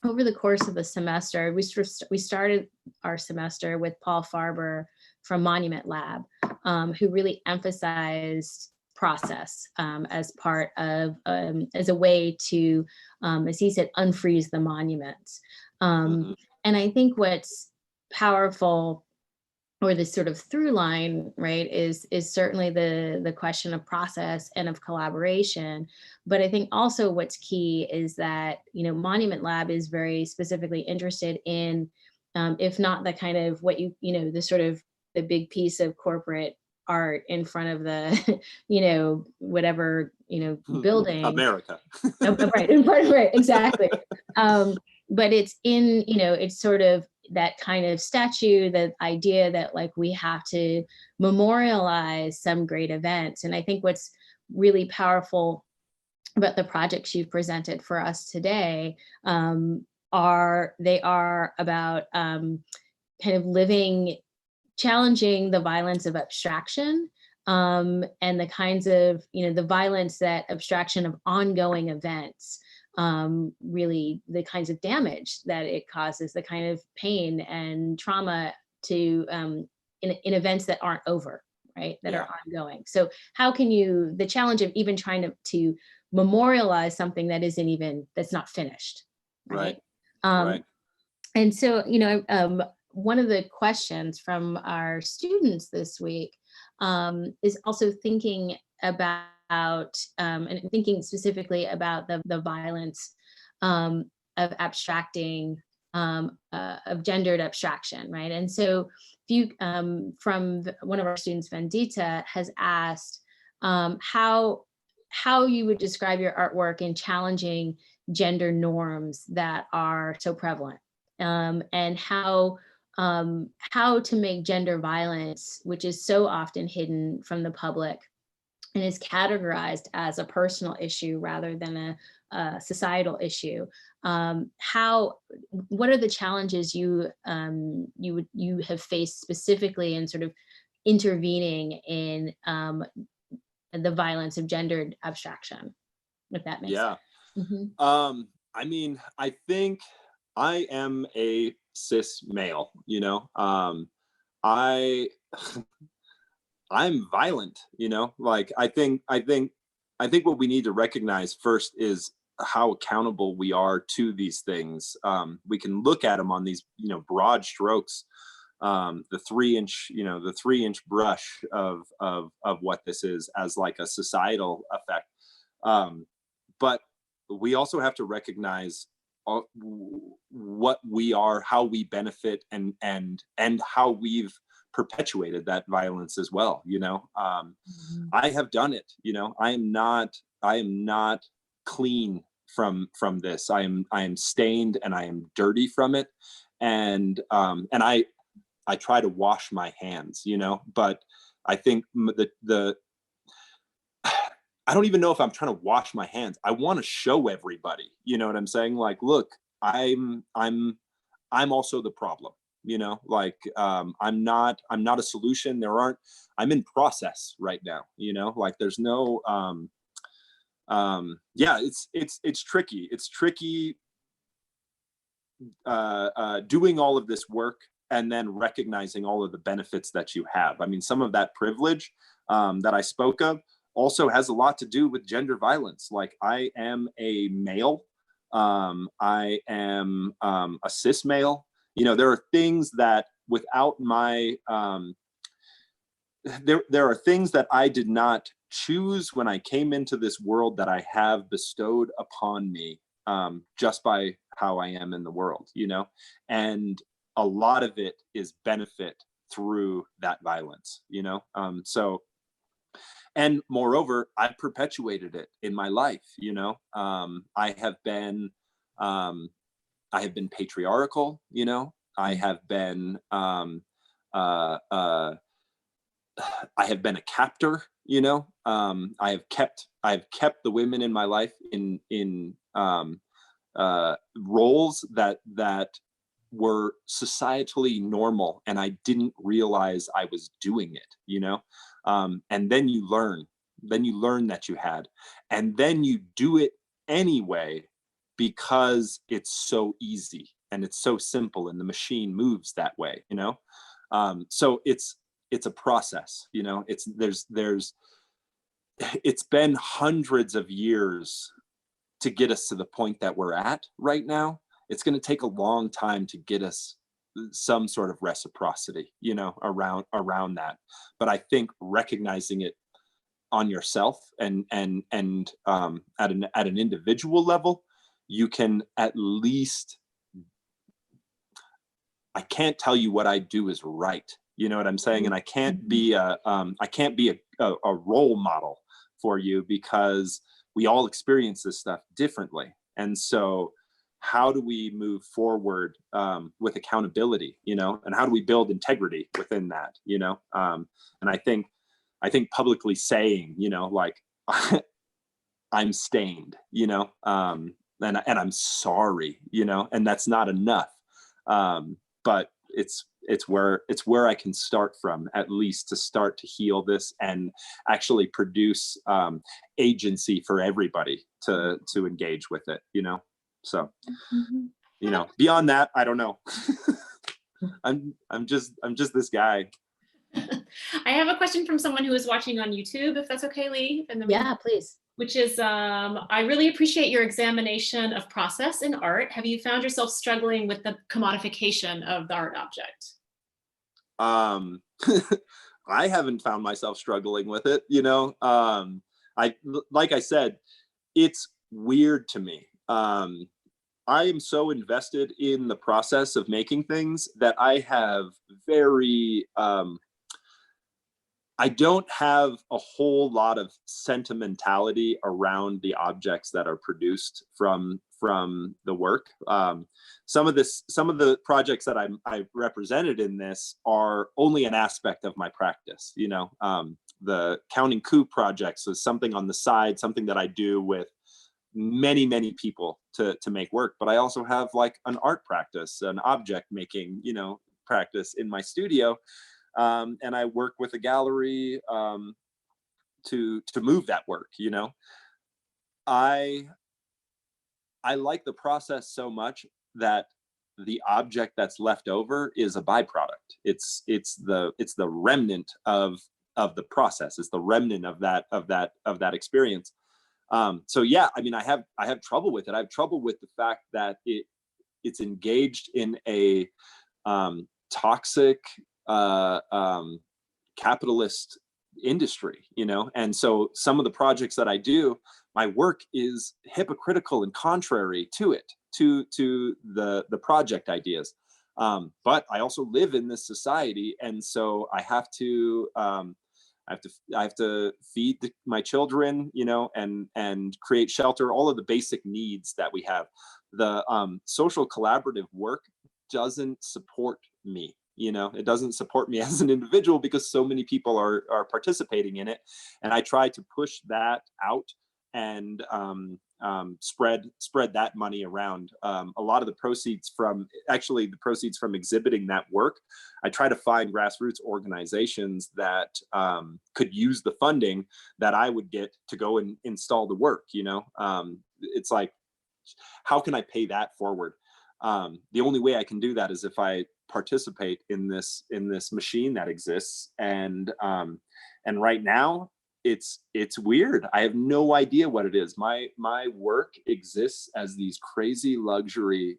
over the course of the semester, we started our semester with Paul Farber from Monument Lab, who really emphasized process as part of, as a way to, as he said, unfreeze the monuments. And I think what's powerful, or the sort of through line, right, is certainly the question of process and of collaboration. But I think also what's key is that, Monument Lab is very specifically interested in, if not the kind of what the sort of the big piece of corporate art in front of the, whatever, building. America. Right, exactly. But it's in, it's sort of that kind of statue, the idea that like we have to memorialize some great events. And I think what's really powerful about the projects you've presented for us today are about kind of challenging the violence of abstraction, and the kinds of, the violence, that abstraction of ongoing events, really the kinds of damage that it causes, the kind of pain and trauma to in events that aren't over, right, that are ongoing. So how can the challenge of even trying to memorialize something that that's not finished, right? Right. And so, one of the questions from our students this week is also thinking about and thinking specifically about the violence of abstracting, of gendered abstraction, right? And so from one of our students, Vandita, has asked how you would describe your artwork in challenging gender norms that are so prevalent, and how to make gender violence, which is so often hidden from the public and is categorized as a personal issue rather than a societal issue. What are the challenges you have faced specifically in sort of intervening in the violence of gendered abstraction, if that makes sense? Mm-hmm. I mean, I think I am a cis male, I'm violent, like I think what we need to recognize first is how accountable we are to these things. We can look at them on these, broad strokes, the 3-inch brush of what this is as like a societal effect. But we also have to recognize what we are, how we benefit, and how we've perpetuated that violence as well. I have done it. I am not clean from this. I am stained and I am dirty from it, and I try to wash my hands, you know, but I think I don't even know if I'm trying to wash my hands. I want to show everybody, you know what I'm saying? Like, look, I'm also the problem, you know, like, I'm not a solution. I'm in process right now, you know, like there's no, yeah, it's tricky. It's tricky, doing all of this work and then recognizing all of the benefits that you have. I mean, some of that privilege, that I spoke of also has a lot to do with gender violence. Like, I am a male. I am, a cis male. You know, there are things that without my, there are things that I did not choose when I came into this world that I have bestowed upon me, just by how I am in the world, you know, and a lot of it is benefit through that violence, you know. So, and moreover, I perpetuated it in my life, you know. I have been patriarchal, you know. I have been I have been a captor, you know. I have kept the women in my life in roles that were societally normal, and I didn't realize I was doing it, you know. And then you learn that you had, and then you do it anyway because it's so easy and it's so simple, and the machine moves that way, you know. So it's a process, you know. It's been hundreds of years to get us to the point that we're at right now. It's going to take a long time to get us some sort of reciprocity, you know, around that. But I think recognizing it on yourself and at an individual level, you can at least, I can't tell you what I do is right. You know what I'm saying? And I can't be a role model for you, because we all experience this stuff differently. And so how do we move forward, with accountability, you know, and how do we build integrity within that, you know? And I think publicly saying, you know, like, I'm stained, you know, and I'm sorry, you know, and that's not enough. But it's where I can start from, at least, to start to heal this and actually produce, agency for everybody to engage with it, you know. So, you know, beyond that, I don't know. I'm just this guy. I have a question from someone who is watching on YouTube, if that's okay, Lee. Yeah, please. Which is, I really appreciate your examination of process in art. Have you found yourself struggling with the commodification of the art object? I haven't found myself struggling with it, you know. Like I said, it's weird to me. I am so invested in the process of making things that I have I don't have a whole lot of sentimentality around the objects that are produced from the work. Some of the projects that I've represented in this are only an aspect of my practice. You know, the Counting Coup projects is something on the side, something that I do with many people to make work. But I also have like an art practice, an object making, you know, practice in my studio. And I work with a gallery, to move that work, you know. I like the process so much that the object that's left over is a byproduct. It's the remnant of the process. It's the remnant of that experience. So yeah, I mean, I have trouble with it. I have trouble with the fact that it's engaged in a, toxic, capitalist industry, you know. And so some of the projects that I do, my work is hypocritical and contrary to it, to the project ideas. But I also live in this society, and so I have to feed my children, you know, and create shelter, all of the basic needs that we have. The social collaborative work doesn't support me. You know, it doesn't support me as an individual because so many people are participating in it. And I try to push that out and spread that money around. A lot of the proceeds from exhibiting that work, I try to find grassroots organizations that could use the funding that I would get to go and install the work. You know, it's like, how can I pay that forward? The only way I can do that is if I participate in this machine that exists. And right now it's weird. I have no idea what it is. My work exists as these crazy luxury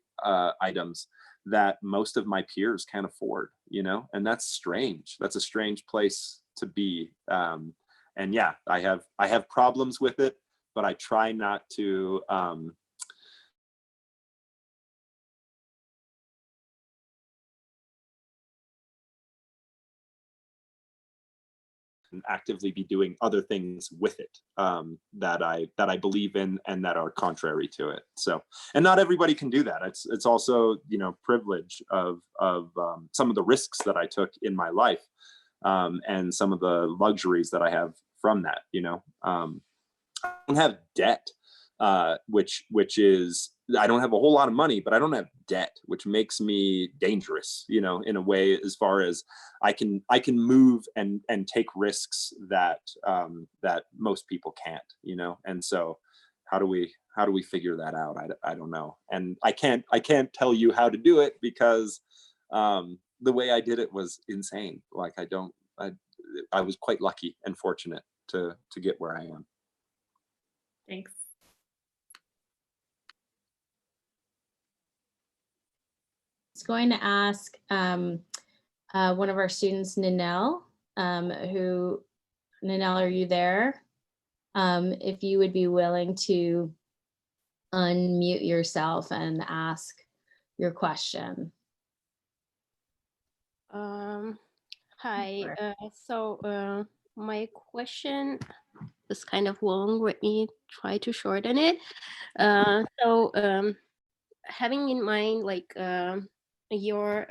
items that most of my peers can't afford, you know, and that's strange. That's a strange place to be. And yeah, I have problems with it, but I try not to actively be doing other things with it that I believe in and that are contrary to it. So, and not everybody can do that. It's also, you know, privilege of some of the risks that I took in my life and some of the luxuries that I have from that. You know, I don't have debt, which is, I don't have a whole lot of money, but I don't have debt, which makes me dangerous, you know, in a way, as far as I can move and take risks that that most people can't, you know. And so how do we figure that out? I don't know. And I can't tell you how to do it because the way I did it was insane. Like I was quite lucky and fortunate to get where I am. Thanks. I was going to ask one of our students, Ninel, Ninel, are you there? If you would be willing to unmute yourself and ask your question. Hi. So my question is kind of long. Let me try to shorten it. Having in mind like your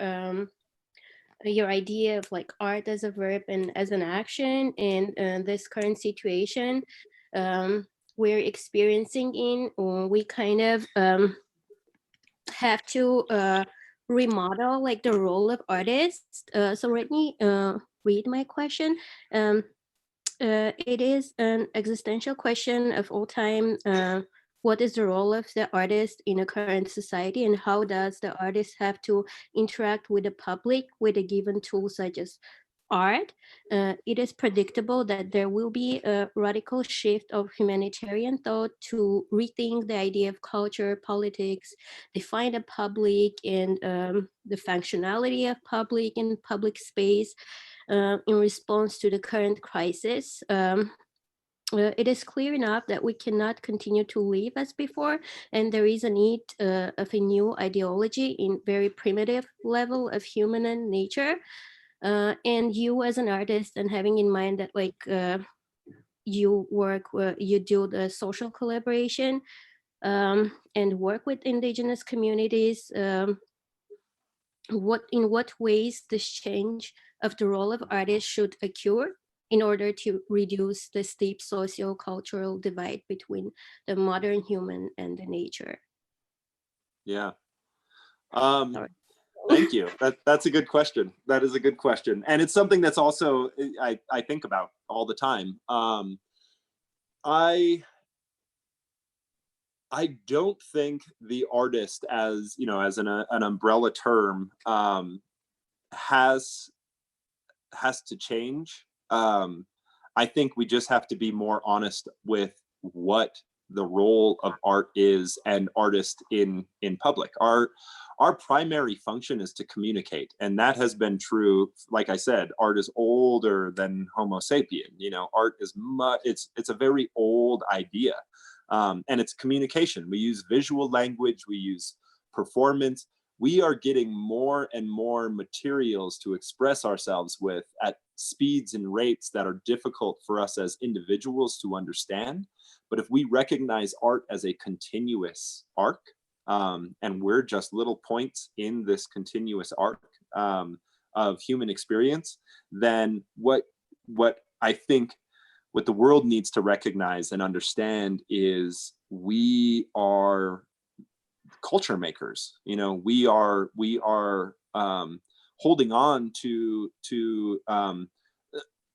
idea of like art as a verb and as an action in this current situation we're experiencing in, we kind of have to remodel like the role of artists. So let me read my question. It is an existential question of all time. What is the role of the artist in a current society, and how does the artist have to interact with the public with a given tool such as art? It is predictable that there will be a radical shift of humanitarian thought to rethink the idea of culture, politics, define the public and the functionality of public and public space in response to the current crisis. It is clear enough that we cannot continue to live as before, and there is a need of a new ideology in very primitive level of human and nature. And you as an artist, and having in mind that like you do the social collaboration and work with indigenous communities, in what ways this change of the role of artists should occur in order to reduce the steep socio-cultural divide between the modern human and the nature? Yeah. Thank you. That's a good question. That is a good question. And it's something that's also, I think about all the time. I don't think the artist, as you know, as an umbrella term, has to change. I think we just have to be more honest with what the role of art is and artist in public. Our primary function is to communicate, and that has been true. Like I said, art is older than Homo sapien. You know, art is it's a very old idea, and it's communication. We use visual language, we use performance. We are getting more and more materials to express ourselves with at speeds and rates that are difficult for us as individuals to understand. But if we recognize art as a continuous arc, and we're just little points in this continuous arc of human experience, then what I think what the world needs to recognize and understand is we are culture makers. You know, we are holding on to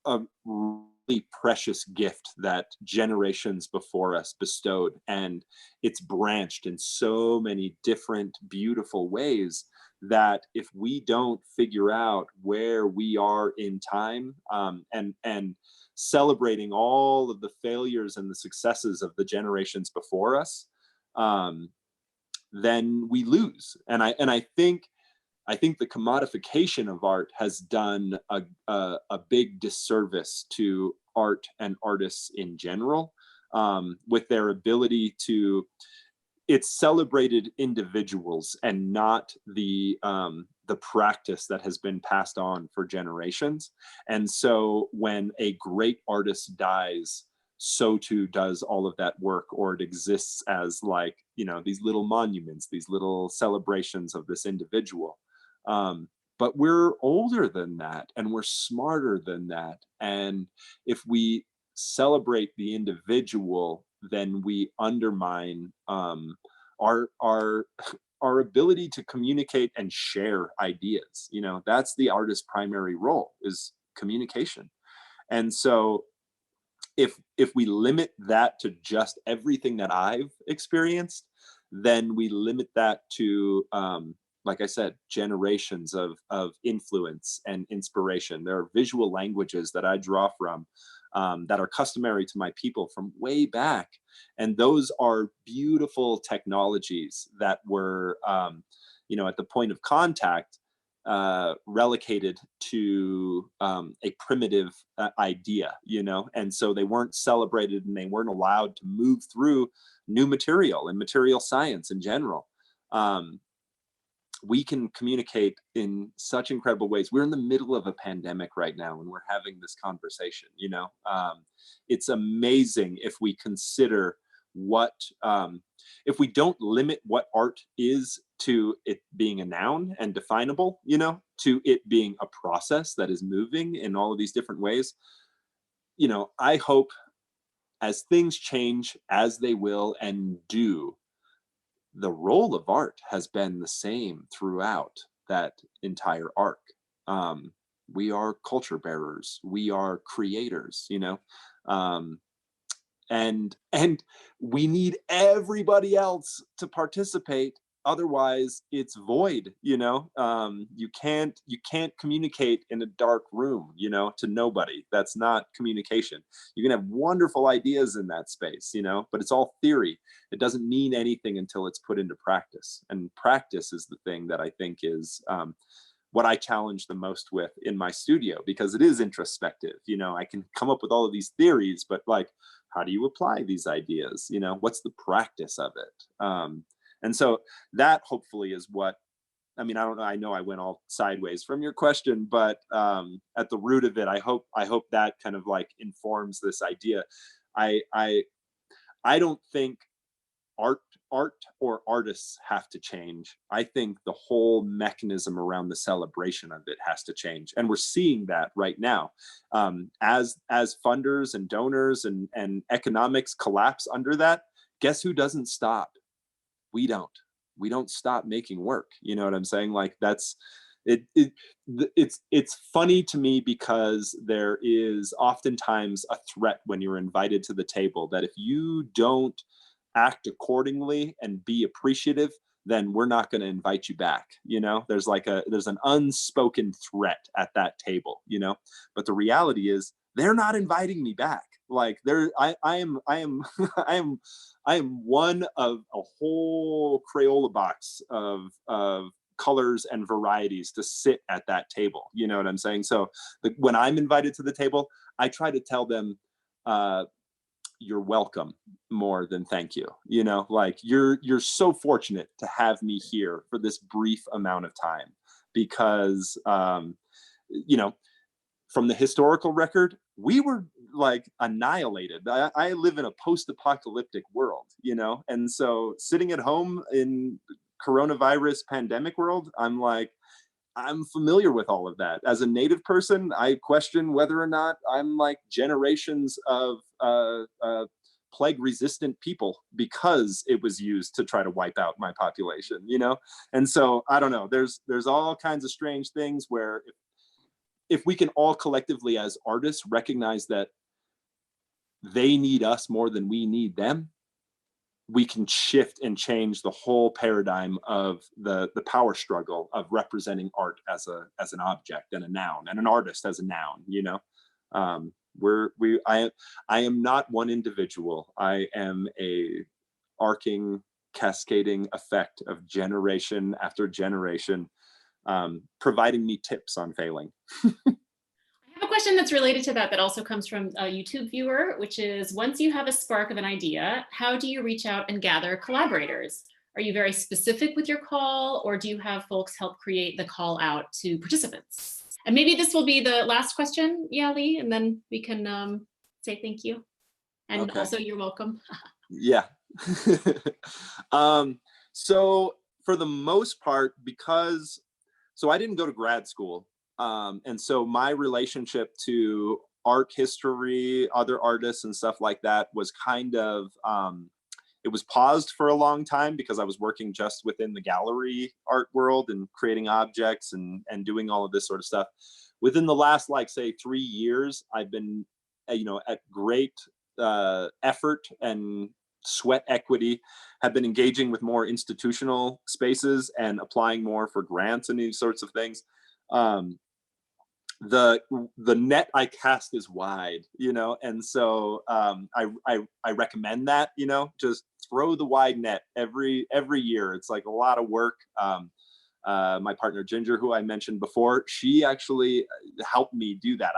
a really precious gift that generations before us bestowed, and it's branched in so many different beautiful ways that if we don't figure out where we are in time, and celebrating all of the failures and the successes of the generations before us, then we lose. And I think the commodification of art has done a big disservice to art and artists in general, with their ability to, it's celebrated individuals and not the practice that has been passed on for generations. And so when a great artist dies, so too does all of that work, or it exists as, like, you know, these little monuments, these little celebrations of this individual. But we're older than that, and we're smarter than that. And if we celebrate the individual, then we undermine our ability to communicate and share ideas. You know, that's the artist's primary role, is communication. And so if we limit that to just everything that I've experienced, then we limit that to, like I said, generations of influence and inspiration. There are visual languages that I draw from, that are customary to my people from way back. And those are beautiful technologies that were, you know, at the point of contact, relegated to a primitive idea, you know, and so they weren't celebrated and they weren't allowed to move through new material and material science in general. We can communicate in such incredible ways. We're in the middle of a pandemic right now and we're having this conversation, you know. It's amazing if we consider what, if we don't limit what art is to it being a noun and definable, you know, to it being a process that is moving in all of these different ways. You know, I hope as things change, as they will and do, the role of art has been the same throughout that entire arc. We are culture bearers, we are creators, you know, and we need everybody else to participate. Otherwise it's void, you know. You can't communicate in a dark room, you know, to nobody. That's not communication. You can have wonderful ideas in that space, you know, but it's all theory. It doesn't mean anything until it's put into practice. And practice is the thing that I think is what I challenge the most with in my studio, because it is introspective. You know, I can come up with all of these theories, but like, how do you apply these ideas? You know, what's the practice of it? And so that hopefully is what, I mean, I don't know, I know I went all sideways from your question, but at the root of it, I hope that kind of like informs this idea. I don't think art or artists have to change. I think the whole mechanism around the celebration of it has to change. And we're seeing that right now. As funders and donors and economics collapse under that, guess who doesn't stop? We don't stop making work. You know what I'm saying? Like that's it. It's funny to me because there is oftentimes a threat when you're invited to the table that if you don't act accordingly and be appreciative, then we're not going to invite you back. You know, there's an unspoken threat at that table, you know, but the reality is they're not inviting me back. Like I am I am one of a whole Crayola box of colors and varieties to sit at that table. You know what I'm saying? So when I'm invited to the table, I try to tell them, you're welcome more than thank you. You know, like you're so fortunate to have me here for this brief amount of time, because you know, from the historical record, we were like annihilated. I live in a post-apocalyptic world, you know, and so sitting at home in coronavirus pandemic world, I'm like, I'm familiar with all of that. As a native person, I question whether or not I'm like generations of plague-resistant people because it was used to try to wipe out my population, you know? And so I don't know. There's all kinds of strange things where if we can all collectively as artists recognize that they need us more than we need them, we can shift and change the whole paradigm of the power struggle of representing art as an object and a noun, and an artist as a noun, you know? I am not one individual. I am a arcing, cascading effect of generation after generation, providing me tips on failing. I have a question that's related to that that also comes from a YouTube viewer, which is, once you have a spark of an idea, how do you reach out and gather collaborators? Are you very specific with your call, or do you have folks help create the call out to participants? And maybe this will be the last question, Yali, and then we can say thank you. And Okay. also you're welcome. Yeah. So for the most part, so I didn't go to grad school. And so my relationship to art history, other artists and stuff like that was kind of, it was paused for a long time because I was working just within the gallery art world and creating objects and doing all of this sort of stuff. Within the last, like, say, 3 years, I've been, at great effort and sweat equity, have been engaging with more institutional spaces and applying more for grants and these sorts of things. The net I cast is wide, and so I recommend that, just throw the wide net every year. It's like a lot of work. My partner Ginger, who I mentioned before, she actually helped me do that.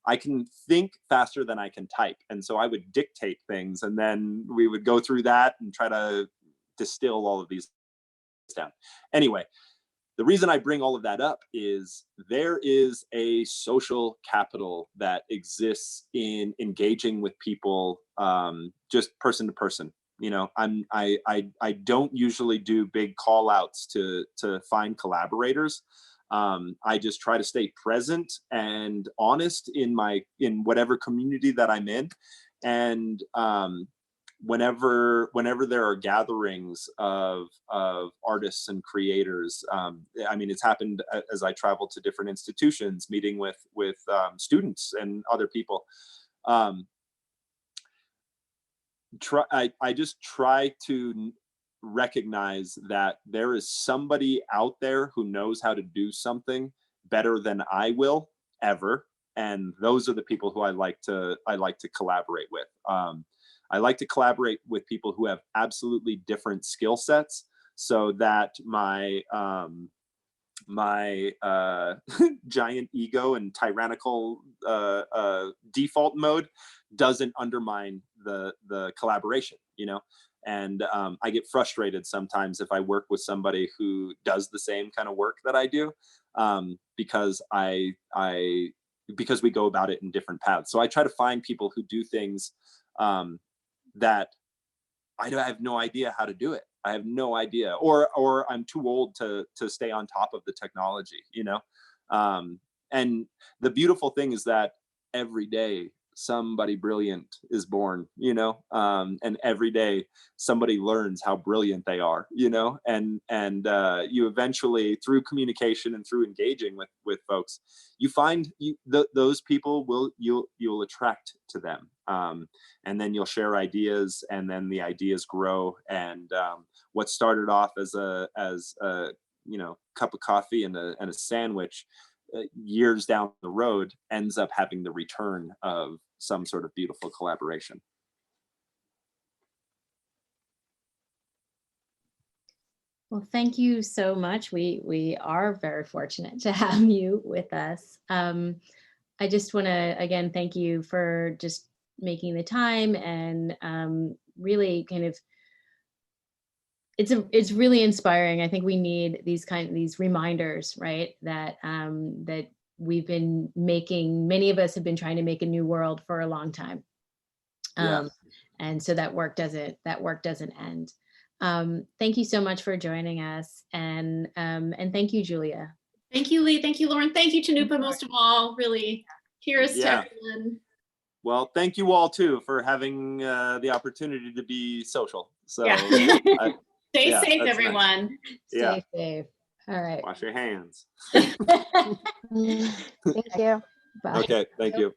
I can think faster than I can type, and so I would dictate things, and then we would go through that and try to distill all of these down. Anyway, the reason I bring all of that up is there is a social capital that exists in engaging with people, just person to person. I don't usually do big call outs to find collaborators. I just try to stay present and honest in whatever community that I'm in. And whenever there are gatherings of artists and creators, it's happened as I travel to different institutions, meeting with students and other people. I just try to recognize that there is somebody out there who knows how to do something better than I will ever, and those are the people who I like to collaborate with. I like to collaborate with people who have absolutely different skill sets, so that my giant ego and tyrannical default mode doesn't undermine the collaboration, and I get frustrated sometimes if I work with somebody who does the same kind of work that I do, because because we go about it in different paths. So I try to find people who do things that I have no idea how to do it. I have no idea, or I'm too old to stay on top of the technology, and the beautiful thing is that every day somebody brilliant is born, and every day somebody learns how brilliant they are, and you eventually, through communication and through engaging with folks, you find those people you'll attract to them, and then you'll share ideas, and then the ideas grow, and what started off as a cup of coffee and a sandwich, years down the road ends up having the return of some sort of beautiful collaboration. Well, thank you so much. We are very fortunate to have you with us. I just want to again thank you for just making the time, and really kind of it's really inspiring. I think we need these reminders, right? That that we've been making. Many of us have been trying to make a new world for a long time, and so that work doesn't end. Thank you so much for joining us, and thank you, Julia. Thank you, Lee. Thank you, Lauren. Thank you, Cannupa, most of all. Really, here's to Yeah. everyone. Well, thank you all too for having the opportunity to be social. So Yeah. Stay yeah, safe, that's everyone. Yeah. Stay safe. All right. Wash your hands. Thank you. Bye. Okay, thank you.